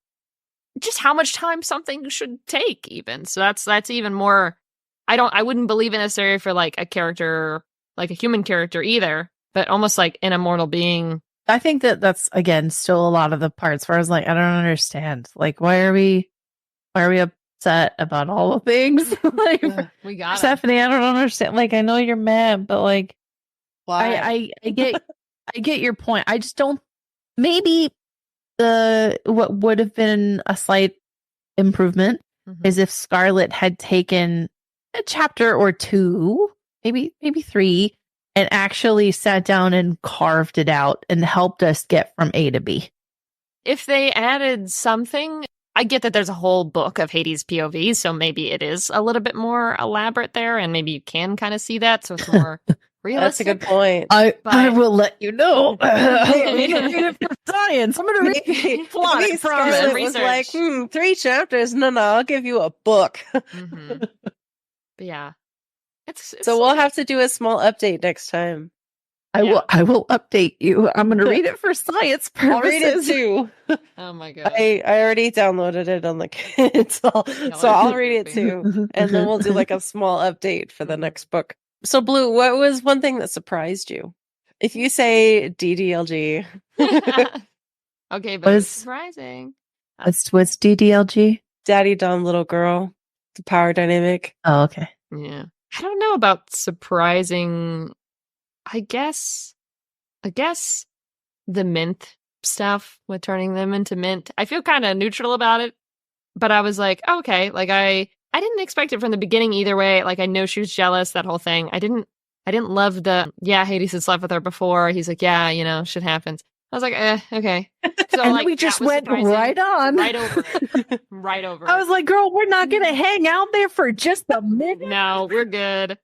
just how much time something should take even. So that's even more, I wouldn't believe in this area for like a character, like a human character either, but almost like an immortal being. I think that's, again, still a lot of the parts where I was like, I don't understand. Like, why are we upset about all the things? Like, we got Stephanie, I don't understand. Like, I know you're mad, but like, why? I get your point. I just don't, maybe what would have been a slight improvement is if Scarlet had taken a chapter or two, maybe 3, and actually sat down and carved it out and helped us get from A to B. If they added something, I get that there's a whole book of Hades POV, so maybe it is a little bit more elaborate there, and maybe you can kind of see that, so it's more realistic. That's a good point. I will let you know. I'm going to read it for science. I'm going to read it. Plot, I promise. It was like, 3 chapters. No, I'll give you a book. Mm-hmm. But yeah. It's so we'll have to do a small update next time. I will update you. I'm going to read it for science purposes. I'll read it too. Oh my god! I already downloaded it on the Kindle, so I'll read it too, and then we'll do like a small update for the next book. So, Blue, what was one thing that surprised you? If you say DDLG, okay, but it's surprising. What's DDLG? Daddy Dumb Little Girl, the power dynamic. Oh, okay. Yeah, I don't know about surprising. I guess the mint stuff with turning them into mint. I feel kind of neutral about it, but I was like, okay, like I didn't expect it from the beginning either way. Like I know she was jealous, that whole thing. I didn't love Hades had slept with her before. He's like, yeah, shit happens. I was like, okay. So and like we just went right on. Right over it. Right over it. I was like, girl, we're not gonna hang out there for just a minute. No, we're good.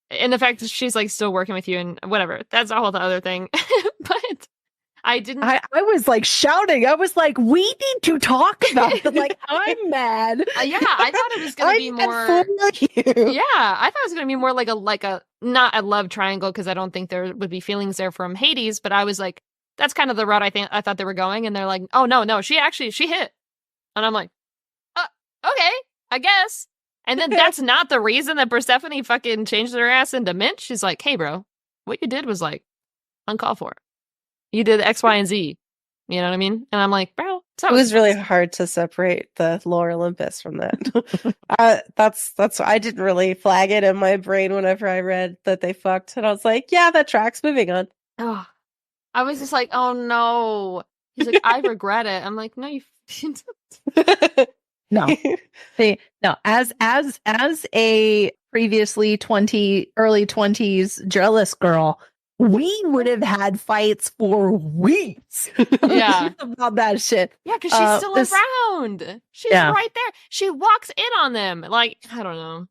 And the fact that she's like still working with you and whatever, that's a whole other thing. But I didn't. I was like shouting. I was like, we need to talk about it. Like, I'm mad. Yeah, I thought it was going to be more. Yeah, I thought it was going to be more like a not a love triangle, because I don't think there would be feelings there from Hades. But I was like, that's kind of the route I thought they were going. And they're like, oh no, she hit, and I'm like, okay, I guess. And then that's not the reason that Persephone fucking changed her ass into mint. She's like, hey, bro, what you did was like uncalled for. You did X, Y, and Z. You know what I mean? And I'm like, bro, it was really hard to separate the Lower Olympus from that. That's I didn't really flag it in my brain whenever I read that they fucked. And I was like, yeah, that tracks. Moving on. Oh, I was just like, oh no. He's like, I regret it. I'm like, no, you No. See, no, as a previously early 20s jealous girl, we would have had fights for weeks. Yeah. About that shit. Yeah, because she's still around. She's right there. She walks in on them. Like, I don't know.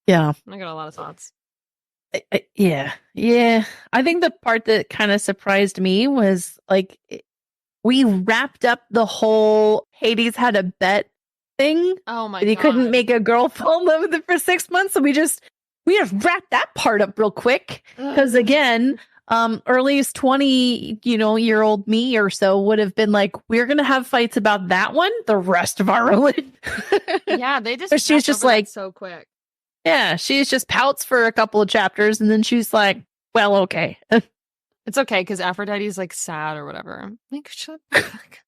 Yeah. I got a lot of thoughts. Yeah. I think the part that kind of surprised me was like, we wrapped up the whole Hades had a bet thing. Oh my god. He couldn't make a girl fall in love with it for 6 months, so we just wrapped that part up real quick. Because again, earliest 20-year-old me or so would have been like, we're gonna have fights about that one the rest of our religion. Yeah, they just. So she's just like so quick. Yeah, she's just pouts for a couple of chapters, and then she's like, well, okay. It's okay because Aphrodite's like sad or whatever. Like, shut the fuck.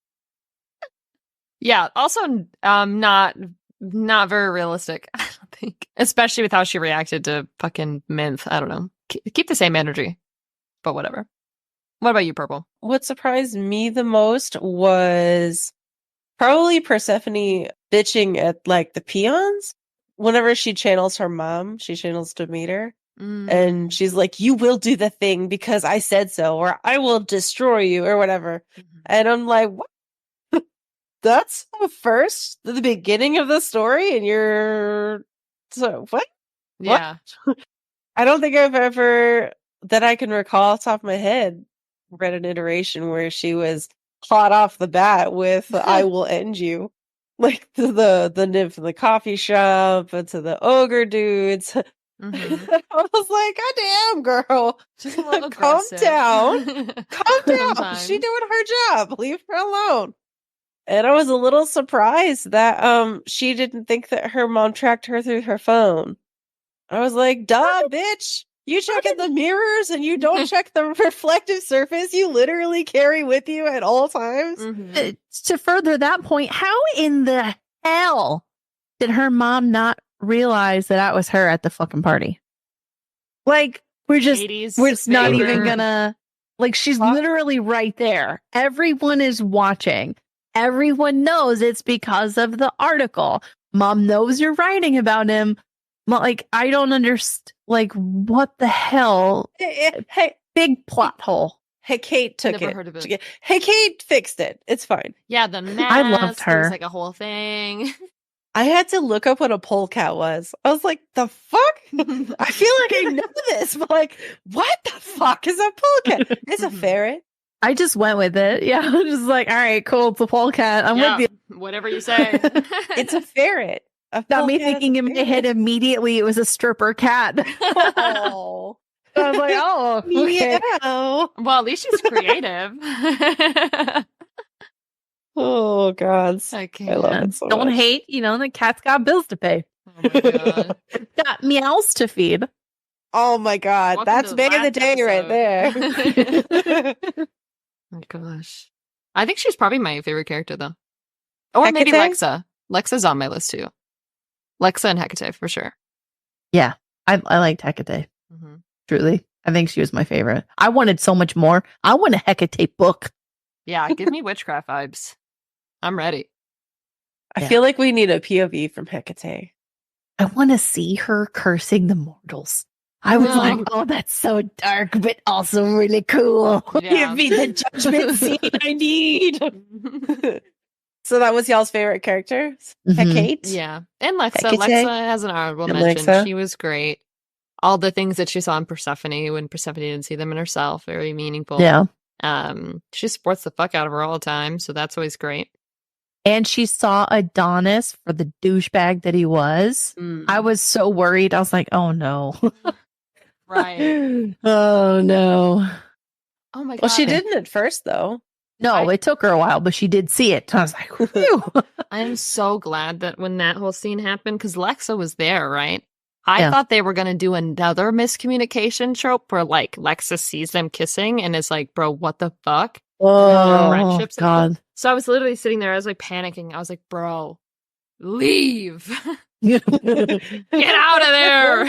Yeah, also not very realistic, I don't think. Especially with how she reacted to fucking Minth. I don't know. Keep the same energy, but whatever. What about you, Purple? What surprised me the most was probably Persephone bitching at like the peons. Whenever she channels her mom, she channels Demeter. And she's like, you will do the thing because I said so, or I will destroy you, or whatever. Mm-hmm. And I'm like, what? That's the beginning of the story, and you're what? Yeah. What? I don't think I've ever, that I can recall off the top of my head, read an iteration where she was hot off the bat with I will end you. Like to the nymph in the coffee shop and to the ogre dudes. Mm-hmm. I was like, God damn, girl. She's a little calm down. Calm down. Sometimes. She's doing her job. Leave her alone. And I was a little surprised that she didn't think that her mom tracked her through her phone. I was like, duh, bitch. You check in the mirrors and you don't check the reflective surface you literally carry with you at all times. Mm-hmm. To further that point, how in the hell did her mom not realize that was her at the fucking party? Like, we're just not even gonna, like, she's literally right there. Everyone is watching. Everyone knows it's because of the article. Mom knows you're writing about him. Like, I don't understand. Like, what the hell? Hey, big plot hole. Hey, Kate took Never it. heard of it. Hey, Kate fixed it. It's fine. Yeah, the mask. I loved her. There was like a whole thing. I had to look up what a polecat was. I was like, the fuck? I feel like I know this, but like, what the fuck is a polecat? It's a ferret. I just went with it. Yeah, I was just like, all right, cool. It's a polecat. I'm with you. Whatever you say. It's a ferret. Got me thinking in my head immediately it was a stripper cat. Oh. I was like, oh, okay. Yeah. Well, at least she's creative. Oh, God. I I love it so Don't much. hate, the cat's got bills to pay. Oh my god. Got meows to feed. Oh, my God. Welcome That's to Bay the of the Day last right there. Oh gosh. I think she's probably my favorite character though. Or maybe Hecate? Lexa. Lexa's on my list too. Lexa and Hecate for sure. Yeah, I liked Hecate. Mm-hmm. Truly. I think she was my favorite. I wanted so much more. I want a Hecate book. Yeah, give me witchcraft vibes. I'm ready. I feel like we need a POV from Hecate. I want to see her cursing the mortals. I was like, oh, that's so dark, but also really cool. Yeah. Give me the judgment scene I need. So that was y'all's favorite character? Hecate? Yeah. And Lexa. Hecate? Lexa has an honorable And mention. Lexa? She was great. All the things that she saw in Persephone when Persephone didn't see them in herself, very meaningful. Yeah. She supports the fuck out of her all the time, so that's always great. And she saw Adonis for the douchebag that he was. I was so worried. I was like, oh no. Right. Oh no. Oh my god. Well, she didn't at first, though. No, it took her a while, but she did see it. I was like, whew. I'm so glad that when that whole scene happened, because Lexa was there, right? I thought they were going to do another miscommunication trope where, like, Lexa sees them kissing and is like, bro, what the fuck? Oh, God. So I was literally sitting there. I was, like, panicking. I was like, bro, leave. Get out of there.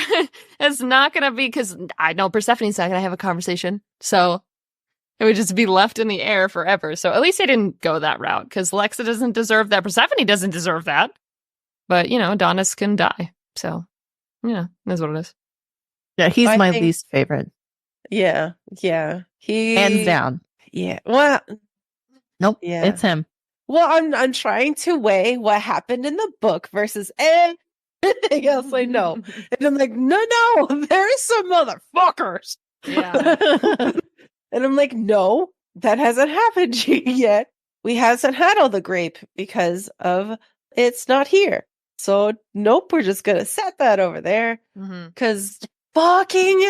It's not going to be, because I know Persephone's not going to have a conversation. So it would just be left in the air forever. So at least they didn't go that route, because Lexa doesn't deserve that. Persephone doesn't deserve that. But, Adonis can die. So, yeah, that's what it is. Yeah, he's my least favorite. Yeah. Hands down. Yeah. Well, nope. Yeah. It's him. Well, I'm trying to weigh what happened in the book versus everything else I know. And I'm like, no, there's some motherfuckers. Yeah. And I'm like, no, that hasn't happened yet. We hasn't had all the grape because of it's not here. So nope, we're just gonna set that over there. Because fucking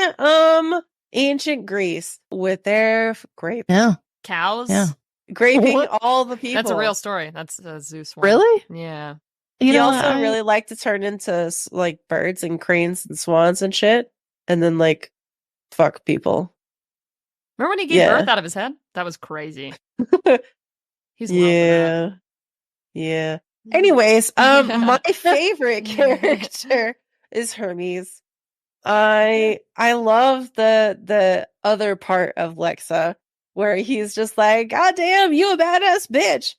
ancient Greece with their grape. Yeah. Cows? Yeah. Graping all the people. That's a real story. That's a Zeus one. Really? Yeah. He also really liked to turn into like birds and cranes and swans and shit. And then like fuck people. Remember when he gave birth out of his head? That was crazy. He's yeah. Anyways, my favorite character is Hermes. I love the other part of Lexa where he's just like, God damn, you a badass bitch.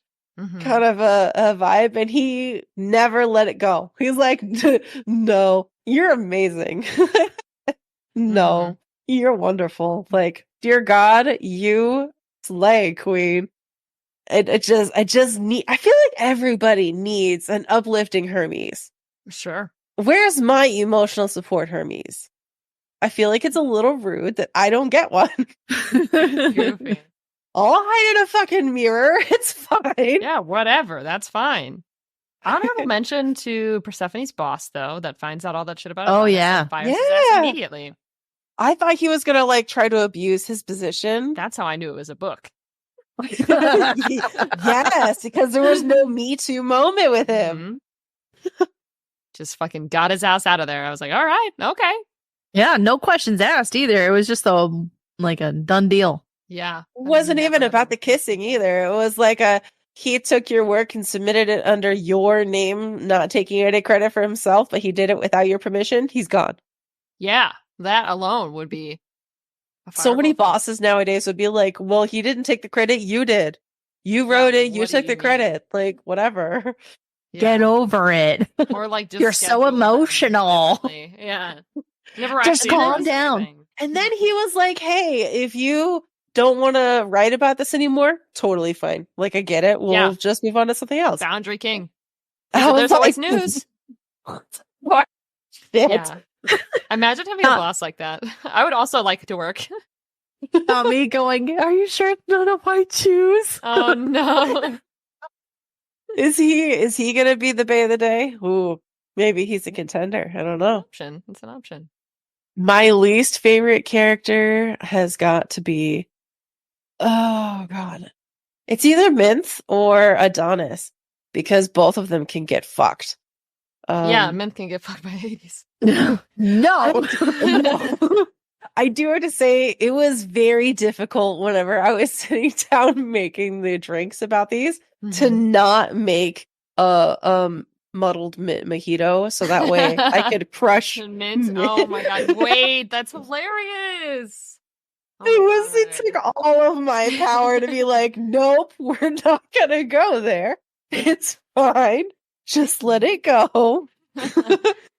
Kind of a vibe, and he never let it go. He's like, no, you're amazing. No, you're wonderful. Like, dear God, you slay, queen. I feel like everybody needs an uplifting Hermes. Sure. Where's my emotional support Hermes? I feel like it's a little rude that I don't get one. Goofy. I'll hide in a fucking mirror. It's fine. Yeah, whatever. That's fine. Honorable mention to Persephone's boss, though, that finds out all that shit about it. Oh, yeah. Fires his ass immediately. I thought he was going to like try to abuse his position. That's how I knew it was a book. Yes, because there was no Me Too moment with him. Just fucking got his ass out of there. I was like, all right, okay. Yeah, no questions asked either. It was just a done deal. Yeah. It wasn't even about the kissing either. It was like he took your work and submitted it under your name, not taking any credit for himself, but he did it without your permission. He's gone. Yeah, that alone would be so many bosses nowadays would be like, well, he didn't take the credit, you did. You wrote it, you took the credit. Like, whatever. Get over it. Or like just you're so emotional. Yeah. Never just calm down. And then he was like, hey, if you don't want to write about this anymore, totally fine. Like, I get it. We'll just move on to something else. Boundary king. There's always news. What? Yeah. Imagine having a boss like that. I would also like to work. Not me going, are you sure it's none of my choose? Oh no. Is he gonna be the bay of the day? Ooh, maybe he's a contender. I don't know. It's an option. My least favorite character has got to be, oh god, it's either Minth or Adonis, because both of them can get fucked. Minth can get fucked by Hades. No. I do have to say, it was very difficult whenever I was sitting down making the drinks about these to not make a muddled mojito, so that way I could crush mint. Oh my god! Wait, that's hilarious. It took all of my power to be like, nope, we're not gonna go there. It's fine. Just let it go.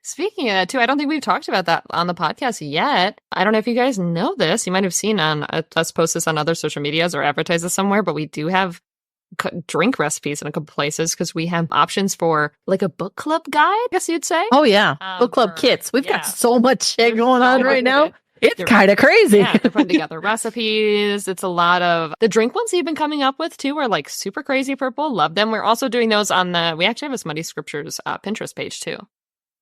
Speaking of that, too, I don't think we've talked about that on the podcast yet. I don't know if you guys know this. You might have seen on us post this on other social medias or advertise this somewhere, but we do have drink recipes in a couple places because we have options for like a book club guide, I guess you'd say. Oh, yeah. Book club kits. We've got so much shit going on right now. It's kind of crazy. Yeah, they're putting together recipes. It's a lot of the drink ones you've been coming up with too are like super crazy purple. Love them. We're also doing those on we actually have a Smutty Scriptures Pinterest page too.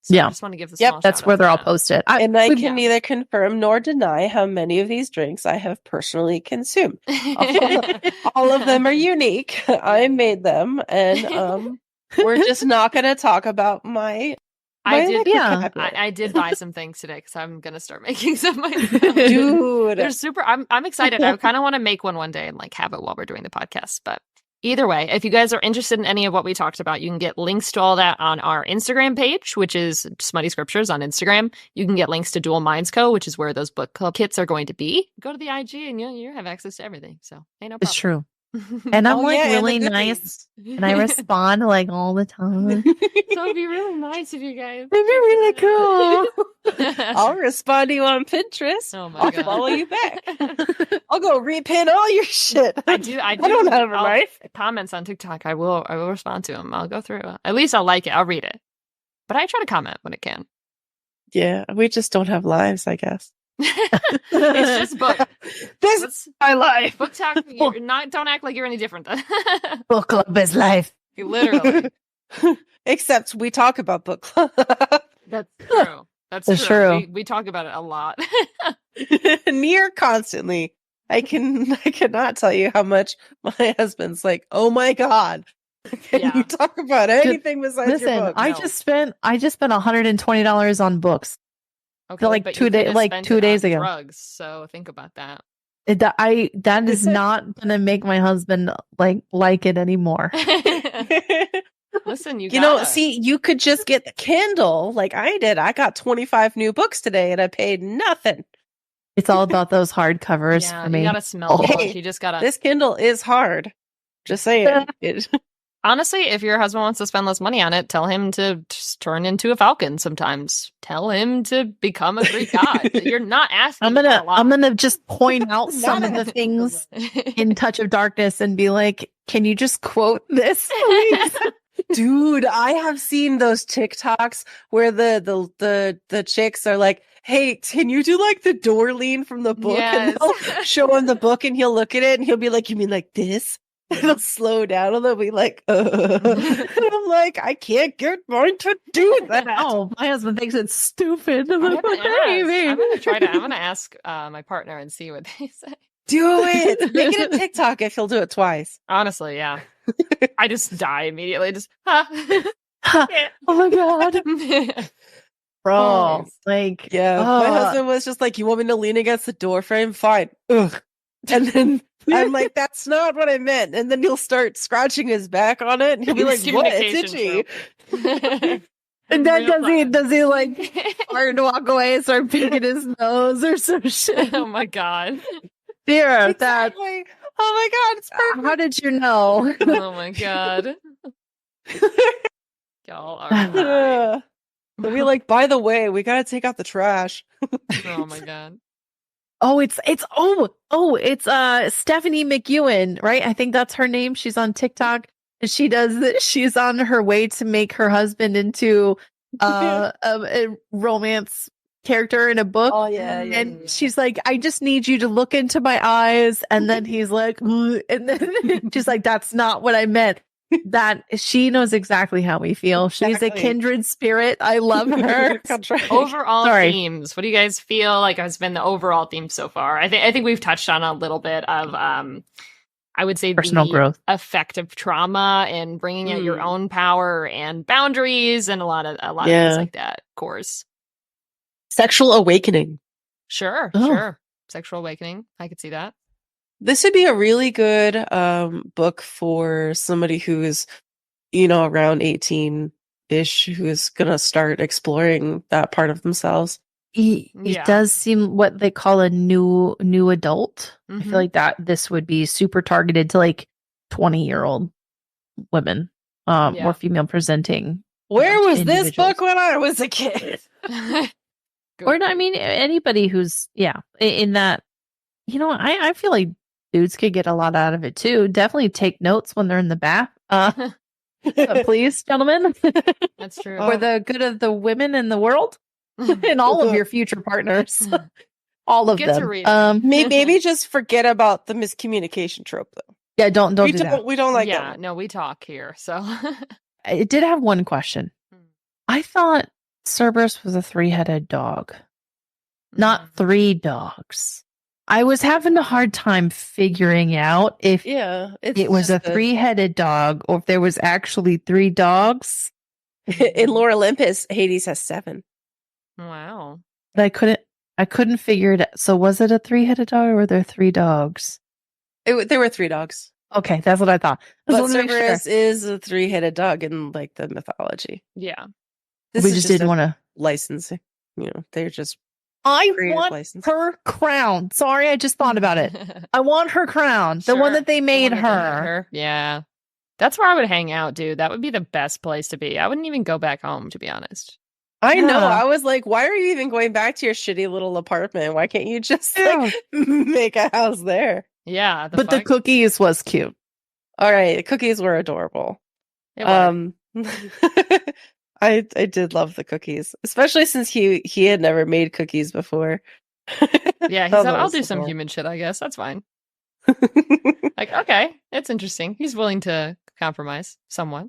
So I just want to give this. That's where they're all posted. I can neither confirm nor deny how many of these drinks I have personally consumed. All of them are unique. I made them, and we're just not going to talk about my. I did buy some things today because I'm gonna start making some myself. Dude, they're super. I'm excited. I kind of want to make one day and like have it while we're doing the podcast. But either way, if you guys are interested in any of what we talked about, you can get links to all that on our Instagram page, which is Smutty Scriptures on Instagram. You can get links to Dual Minds Co., which is where those book club kits are going to be. Go to the IG and you have access to everything. So ain't no problem. It's true. And I'm really nice, and I respond like all the time. So it'd be really nice if you guys. It'd be really cool. I'll respond to you on Pinterest. Oh my I'll god! follow you back. I'll go repin all your shit. I don't have a life. Comments on TikTok. I will respond to them. I'll go through. At least I'll like it. I'll read it. But I try to comment when it can. Yeah, we just don't have lives, I guess. It's just book. This is my life. Book talk. Don't act like you're any different. Book club is life. Literally. Except we talk about book club. That's true. That's true. We talk about it a lot. Near constantly. I cannot tell you how much my husband's like, oh my god. Can you talk about anything besides your book? I just spent $120 on books. Okay, like 2 days, like 2 days ago. Drugs, so think about that. That is not gonna make my husband like it anymore. Listen, see, you could just get the Kindle like I did. I got 25 new books today, and I paid nothing. It's all about those hardcovers for me. You gotta smell the book. You just gotta. This Kindle is hard. Just saying. Honestly, if your husband wants to spend less money on it, tell him to just turn into a falcon sometimes. Tell him to become a Greek god. You're not asking for a lot. I'm gonna just point out some of the things in Touch of Darkness and be like, can you just quote this, please? Dude, I have seen those TikToks where the chicks are like, hey, can you do like the door lean from the book? Yes. And they'll show him the book and he'll look at it and he'll be like, you mean like this? And they'll slow down and they'll be like, And I'm like, I can't get mine to do that. Oh, my husband thinks it's stupid. I'm gonna try to. I'm gonna ask my partner and see what they say. Do it. Make it a TikTok if he'll do it twice. Honestly, yeah. I just die immediately. Just oh my god. Bro, my husband was just like, you want me to lean against the door frame? Fine. Ugh. And then I'm like, that's not what I meant. And then he'll start scratching his back on it and he'll be like, what? It's itchy. And then does he like start to walk away and start picking his nose or some shit? Oh my god. Dear, exactly. Oh my god, it's perfect. How did you know? Oh my god. Y'all are right. We like, by the way, we gotta take out the trash. Oh my god. Oh, it's Stephanie McEwen, right? I think that's her name. She's on TikTok. And she does this. She's on her way to make her husband into a romance character in a book. Oh yeah. And she's like, I just need you to look into my eyes. And then he's like, and then she's like, that's not what I meant. That she knows exactly how we feel. She's a kindred spirit. I love her. Overall themes. What do you guys feel like has been the overall theme so far? I think we've touched on a little bit of I would say personal growth, effect of trauma, and bringing out your own power and boundaries, and a lot of things like that. Of course, sexual awakening. Sure. Sexual awakening. I could see that. This would be a really good book for somebody who is, around 18-ish, who is gonna start exploring that part of themselves. He does seem what they call a new adult. I feel like that this would be super targeted to like 20-year-old women, or female presenting. Where was this book when I was a kid? Or I mean, anybody who's in that. I feel like dudes could get a lot out of it too. Definitely take notes when they're in the bath. Please, gentlemen. That's true. For the good of the women in the world. And all of your future partners, all of them. Maybe just forget about the miscommunication trope, though. Yeah, don't do that. We don't like that. No, we talk here. So I did have one question. I thought Cerberus was a 3-headed dog, not 3 dogs. I was having a hard time figuring out if it was a 3-headed dog or if there was actually 3 dogs. In Lore Olympus, Hades has 7. Wow. But I couldn't figure it out. So was it a 3-headed dog or were there 3 dogs? There were 3 dogs. Okay, that's what I thought. But Cerberus is a 3-headed dog in like the mythology. Yeah. We just didn't want to licensing. They're just I want her crown. Sorry, I just thought about it. I want her crown. The one that they made her. Yeah. That's where I would hang out, dude. That would be the best place to be. I wouldn't even go back home, to be honest. I know. I was like, why are you even going back to your shitty little apartment? Why can't you just make a house there? Yeah. The cookies was cute. All right. The cookies were adorable. I did love the cookies, especially since he had never made cookies before. Yeah. He said, I'll do some human shit, I guess. That's fine. Like, okay. It's interesting. He's willing to compromise somewhat.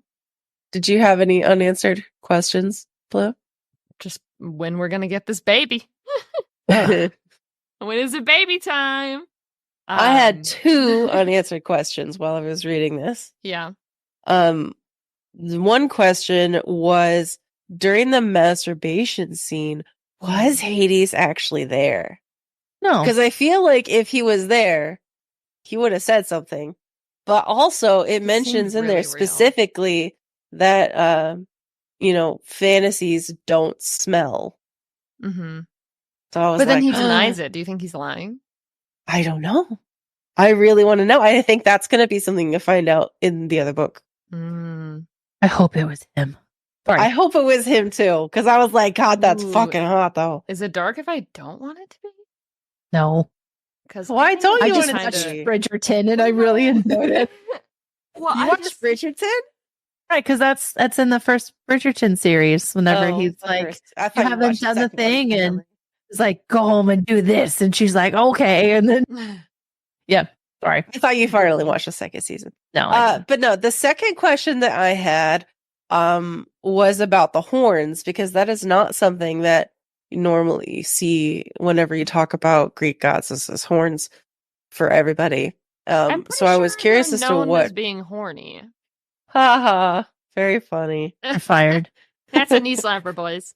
Did you have any unanswered questions, Blue? Just when we're gonna get this baby. When is it baby time? I had 2 unanswered questions while I was reading this. Yeah. One question was, during the masturbation scene, was Hades actually there? No. Because I feel like if he was there, he would have said something. But also, it mentions in there specifically that fantasies don't smell. Mm-hmm. So I was but then he denies it. Do you think he's lying? I don't know. I really want to know. I think that's going to be something to find out in the other book. I hope it was him. Sorry. I hope it was him too, because I was like, God, that's fucking hot, though. Is it dark if I don't want it to be? No. Because why don't you want to watch Bridgerton, and I really enjoyed it. Well, you watched Bridgerton? Right, because that's in the first Bridgerton series. Whenever he's like, you haven't done the thing, and he's like, go home and do this, and she's like, okay, and then sorry, I thought you finally watched the second season. No, but no, the second question that I had was about the horns, because that is not something that you normally see whenever you talk about Greek gods as horns for everybody. So I was curious as to what being horny. Haha, very funny. You're fired. That's a knee slapper, boys.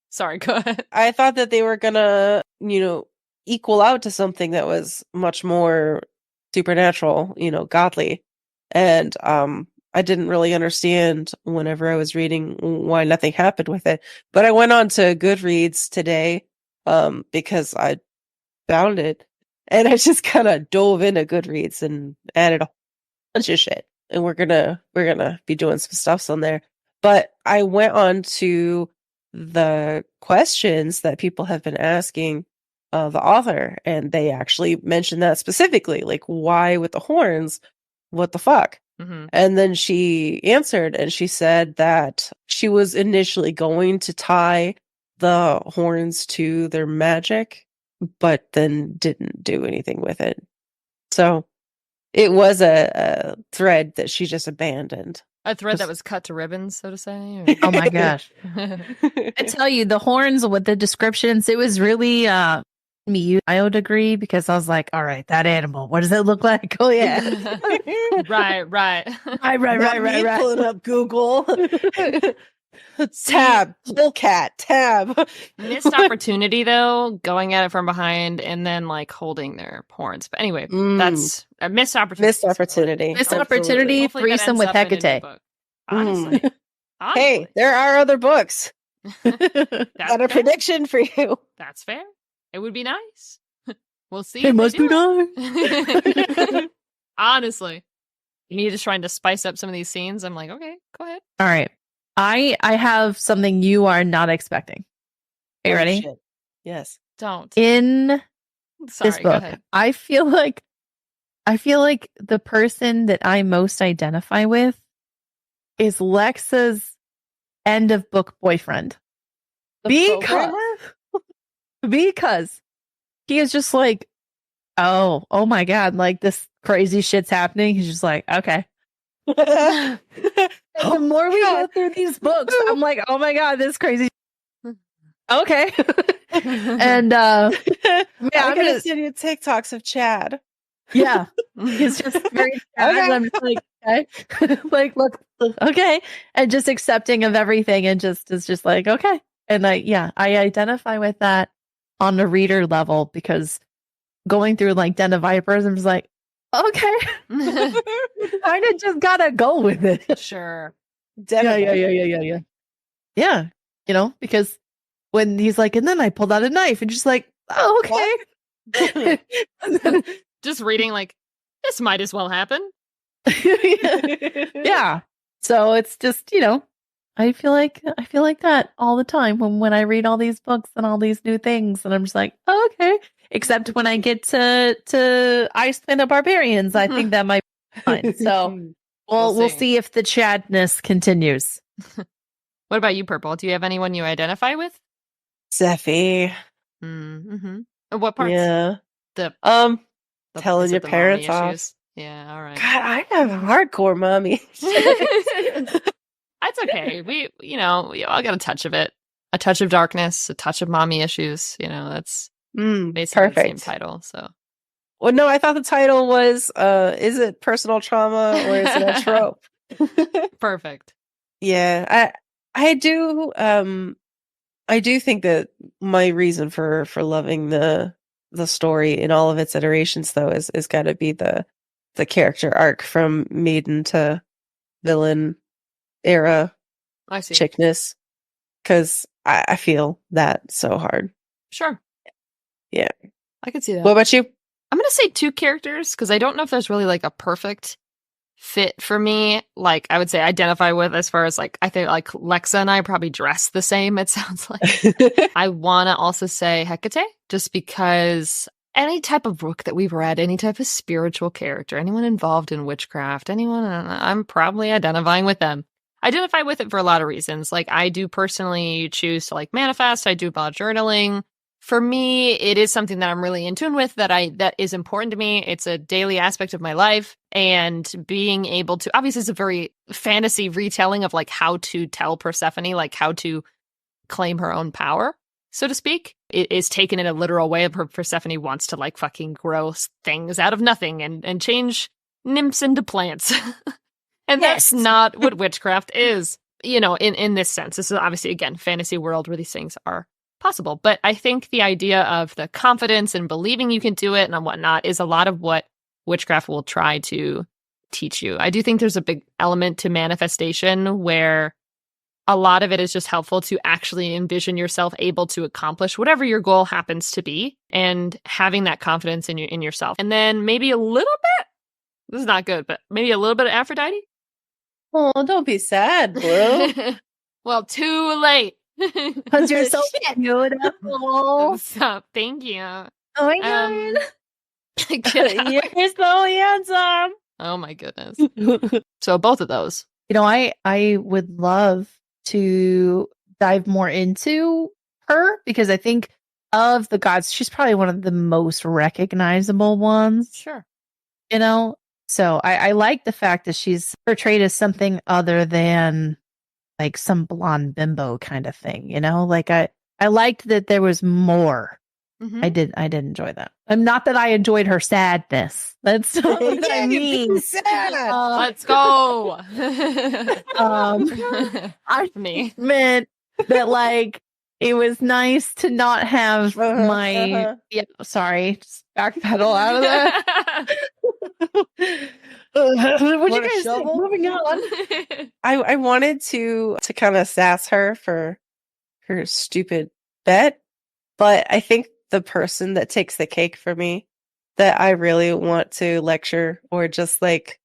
Sorry, go ahead. I thought that they were gonna, equal out to something that was much more supernatural, godly. And I didn't really understand whenever I was reading why nothing happened with it. But I went on to Goodreads today because I found it, and I just kind of dove into Goodreads and added a bunch of shit. And we're gonna be doing some stuffs on there. But I went on to the questions that people have been asking the author, and they actually mentioned that specifically, like, why with the horns? What the fuck? Mm-hmm. And then she answered, and she said that she was initially going to tie the horns to their magic, but then didn't do anything with it. So it was a thread that she just abandoned. A thread that was cut to ribbons, so to say? Or... Oh my gosh. I tell you, the horns with the descriptions, it was really me biodegradable, because I was like, all right, that animal, what does it look like? Oh yeah. Right. Right. Pulling up Google. Tab, bullcat, tab. Missed opportunity, though, going at it from behind and then like holding their horns. But anyway, that's a missed opportunity. Missed opportunity. Missed opportunity. Threesome with Hecate. Honestly. Hey, there are other books. Got a prediction for you. That's fair. It would be nice. We'll see. It must be nice. Honestly, me just trying to spice up some of these scenes. I'm like, okay, go ahead. All right. I have something you are not expecting. Are you ready? Shit. Yes. Don't. In this book, I feel like the person that I most identify with is Lexa's end of book boyfriend. Because he is just like, oh my God, like this crazy shit's happening. He's just like, okay. The more we go through these books, I'm like, oh my God, this crazy. Okay. And I'm gonna send you TikToks of Chad. Yeah. He's just very sad. Okay. I'm just like, okay. Like, look, okay. And just accepting of everything, and just is just like, okay. And I identify with that on the reader level, because going through like Den of Vipers, I'm just like, okay. Kind of just gotta go with it. Sure. Yeah. Yeah. You know, because when he's like, and then I pulled out a knife, and just like, oh, okay. Just reading like, this might as well happen. Yeah. So it's just, you know, I feel like that all the time when I read all these books and all these new things, and I'm just like, oh, okay. Except when I get to Iceland of Barbarians, I think that might be fine. So we'll see if the Chadness continues. What about you, Purple? Do you have anyone you identify with? Zeffy. Mm-hmm. What parts? Yeah. The telling your parents off. Issues? Yeah, all right. God, I have hardcore mommy. That's okay. We all got a touch of it. A touch of darkness, a touch of mommy issues. You know, that's basically the same title. So, well, no, I thought the title was is it personal trauma or is it a trope? Perfect. Yeah, I do think that my reason for loving the story in all of its iterations, though, is got to be the character arc from maiden to villain era. I see. Chickness, because I feel that so hard. Sure. Yeah, I could see that. What about you? I'm gonna say 2 characters, because I don't know if there's really like a perfect fit for me. Like, I would say identify with, as far as like, I think like Lexa and I probably dress the same, it sounds like. I want to also say Hecate, just because any type of book that we've read, any type of spiritual character, anyone involved in witchcraft, I'm probably identifying with them. I identify with it for a lot of reasons. Like, I do personally choose to like manifest. I do a lot of journaling. For me, it is something that I'm really in tune with, that is important to me. It's a daily aspect of my life, and being able to, obviously it's a very fantasy retelling of like how to tell Persephone, like how to claim her own power, so to speak. It is taken in a literal way. Persephone wants to like fucking grow things out of nothing and change nymphs into plants. And that's not what witchcraft is, you know, in this sense. This is obviously, again, fantasy world where these things are possible. But I think the idea of the confidence and believing you can do it and whatnot is a lot of what witchcraft will try to teach you. I do think there's a big element to manifestation where a lot of it is just helpful to actually envision yourself able to accomplish whatever your goal happens to be, and having that confidence in yourself. And then maybe a little bit, this is not good, but maybe a little bit of Aphrodite. Oh, don't be sad, Blue. Well, too late. Because you're so beautiful. So, thank you. Oh my god. You're so handsome. Oh my goodness. So both of those. You know, I would love to dive more into her because I think of the gods, she's probably one of the most recognizable ones. Sure. You know? So I like the fact that she's portrayed as something other than like some blonde bimbo kind of thing, you know? Like I liked that there was more. Mm-hmm. I did enjoy that. Not that I enjoyed her sadness. That's not what I mean. Sad. Let's go. I meant that like it was nice to not have my yeah, sorry, just backpedal out of that. What you guys think? Moving on. I wanted to kind of sass her for her stupid bet, but I think the person that takes the cake for me that I really want to lecture or just like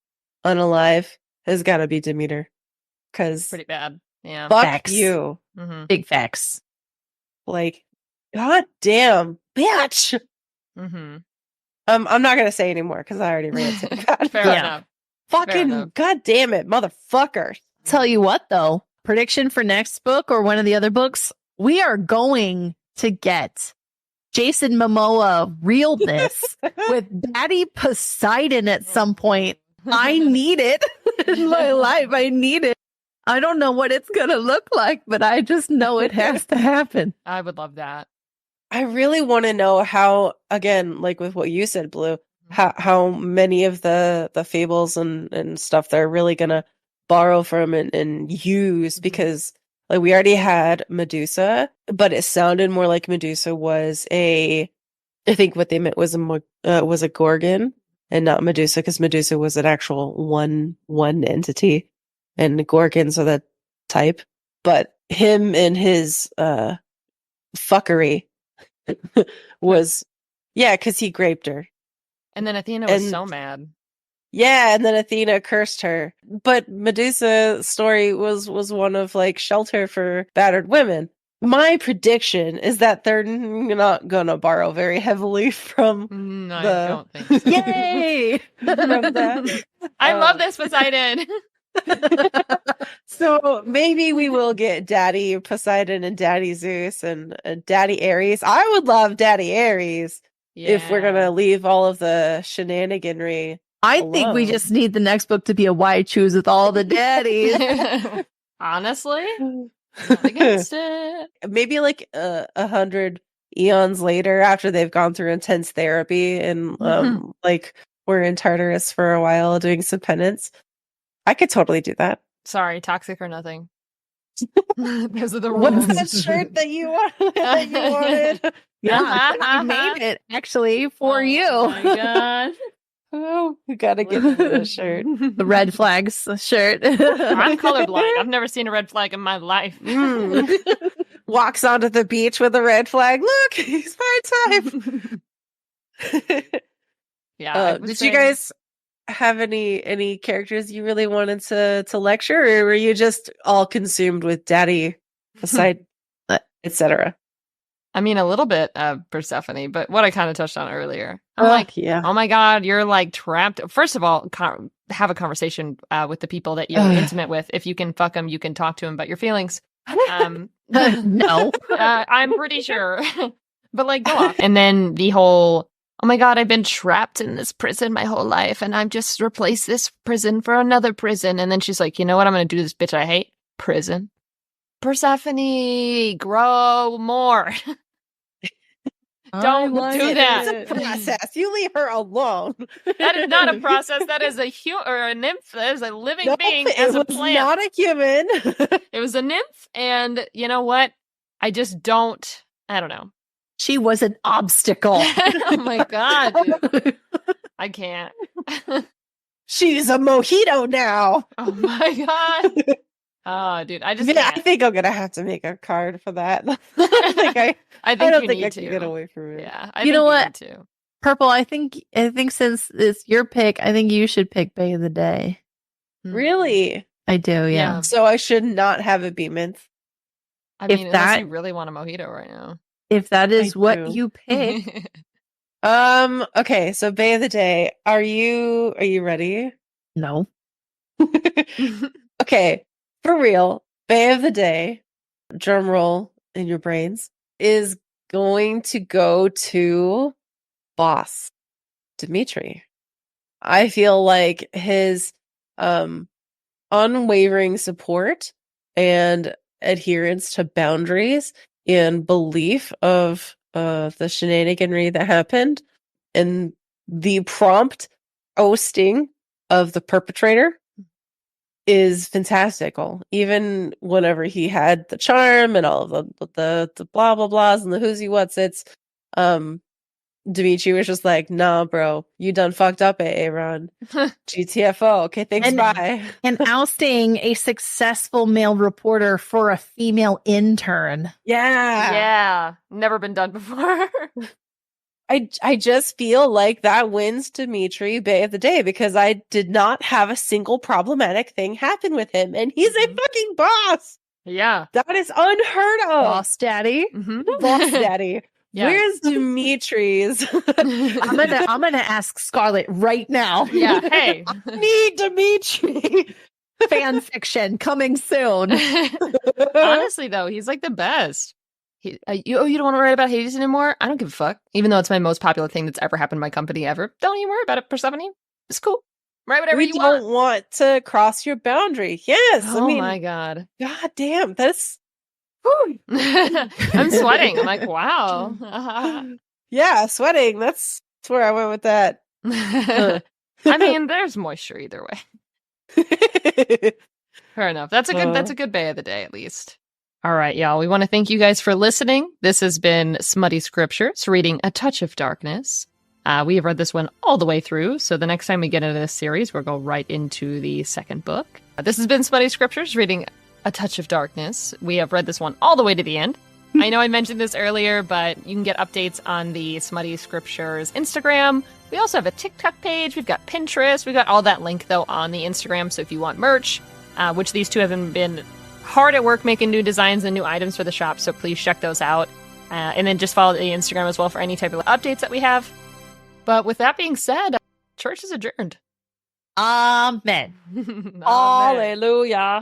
unalive has got to be Demeter. Because pretty bad. Yeah. Fuck facts. you. Mm-hmm. Big facts. Like, god damn, bitch. Mm-hmm. I'm not gonna say anymore because I already ranted. Fair enough. Fucking god damn it, motherfucker. Tell you what though, prediction for next book or one of the other books, we are going to get Jason Momoa realness with Daddy Poseidon at some point. I need it in my life. I need it. I don't know what it's going to look like, but I just know it has to happen. I would love that. I really want to know how, again, like with what you said, Blue, how many of the fables and stuff they're really going to borrow from and use, because like we already had Medusa, but it sounded more like Medusa was I think what they meant was a Gorgon and not Medusa, because Medusa was an actual one entity and Gorgons are the type. But him and his fuckery was, yeah, because he raped her. And then Athena was so mad. Yeah, and then Athena cursed her. But Medusa's story was one of like shelter for battered women. My prediction is that they're not gonna borrow very heavily from I don't think so. Yay! From that. I love this, Poseidon. So maybe we will get Daddy Poseidon and Daddy Zeus and Daddy Ares. I would love Daddy Ares if we're gonna leave all of the shenaniganry. I think we just need the next book to be a wide choose with all the daddies. Honestly, not against it. Maybe like 100 eons later, after they've gone through intense therapy and like we're in Tartarus for a while doing some penance. I could totally do that. Sorry, toxic or nothing. Those are the rules. What's that shirt that you wanted? Yeah, I made it actually for you. Oh my god. Oh, we gotta get the shirt. The red flags shirt. I'm colorblind. I've never seen a red flag in my life. Walks onto the beach with a red flag. Look, he's my type. Yeah. Did you guys have any characters you really wanted to lecture, or were you just all consumed with Daddy, aside, etc.? I mean, a little bit of Persephone, but what I kind of touched on earlier. I'm oh my god, you're like trapped. First of all, have a conversation with the people that you're intimate with. If you can fuck them, you can talk to them about your feelings. No. I'm pretty sure. But like, go off. And then the whole, oh my god, I've been trapped in this prison my whole life, and I've just replaced this prison for another prison. And then she's like, you know what I'm going to do to this bitch I hate? Prison. Persephone, grow more. Don't do that. It's a process. You leave her alone. That is not a process. That is a nymph. That is a living being as a plant. Not a human. It was a nymph, and you know what? I don't know. She was an obstacle. Oh my god, dude. I can't. She's a mojito now. Oh my god. Oh, dude, I can't. I think I'm gonna have to make a card for that. I don't think I can get away from it. Yeah, you know what? Too. Purple. I think since it's your pick, I think you should pick Bay of the Day. Really? I do, yeah. So I should not have it be mint. I mean, unless you really want a mojito right now. If that is what you pick. Okay, so Bay of the Day. Are you ready? No. Okay, for real. Bay of the Day, drum roll in your brains, is going to go to boss Dimitri. I feel like his unwavering support and adherence to boundaries and belief of the shenaniganry that happened and the prompt ousting of the perpetrator is fantastical. Even whenever he had the charm and all of the blah blah blahs and the who's he what's it's, Dimitri was just like, nah, bro, you done fucked up, Aaron. GTFO. Okay, thanks, bye. And ousting a successful male reporter for a female intern. Yeah. Never been done before. I just feel like that wins Dimitri Bay of the Day because I did not have a single problematic thing happen with him. And he's a fucking boss. Yeah. That is unheard of. Boss daddy. Boss daddy. Yeah. Where's Dimitri's? I'm gonna ask Scarlett right now. Yeah, hey. I need Dimitri. Fan fiction coming soon. Honestly, though, he's like the best. You don't want to write about Hades anymore? I don't give a fuck. Even though it's my most popular thing that's ever happened in my company ever. Don't even worry about it, Persephone. It's cool. Write whatever you want. We don't want to cross your boundary. Yes. Oh, I mean, my God. God damn. That's... I'm sweating. I'm like, wow. Yeah, sweating. That's where I went with that. I mean, there's moisture either way. Fair enough. That's a good Bay of the Day, at least. All right, y'all. We want to thank you guys for listening. This has been Smutty Scriptures, reading A Touch of Darkness. We have read this one all the way through, so the next time we get into this series, we'll go right into the second book. This has been Smutty Scriptures, reading A Touch of Darkness. We have read this one all the way to the end. I know I mentioned this earlier, but you can get updates on the Smutty Scriptures Instagram. We also have a TikTok page. We've got Pinterest. We've got all that link, though, on the Instagram, so if you want merch, which these two have been hard at work making new designs and new items for the shop, so please check those out. And then just follow the Instagram as well for any type of updates that we have. But with that being said, church is adjourned. Amen. Hallelujah.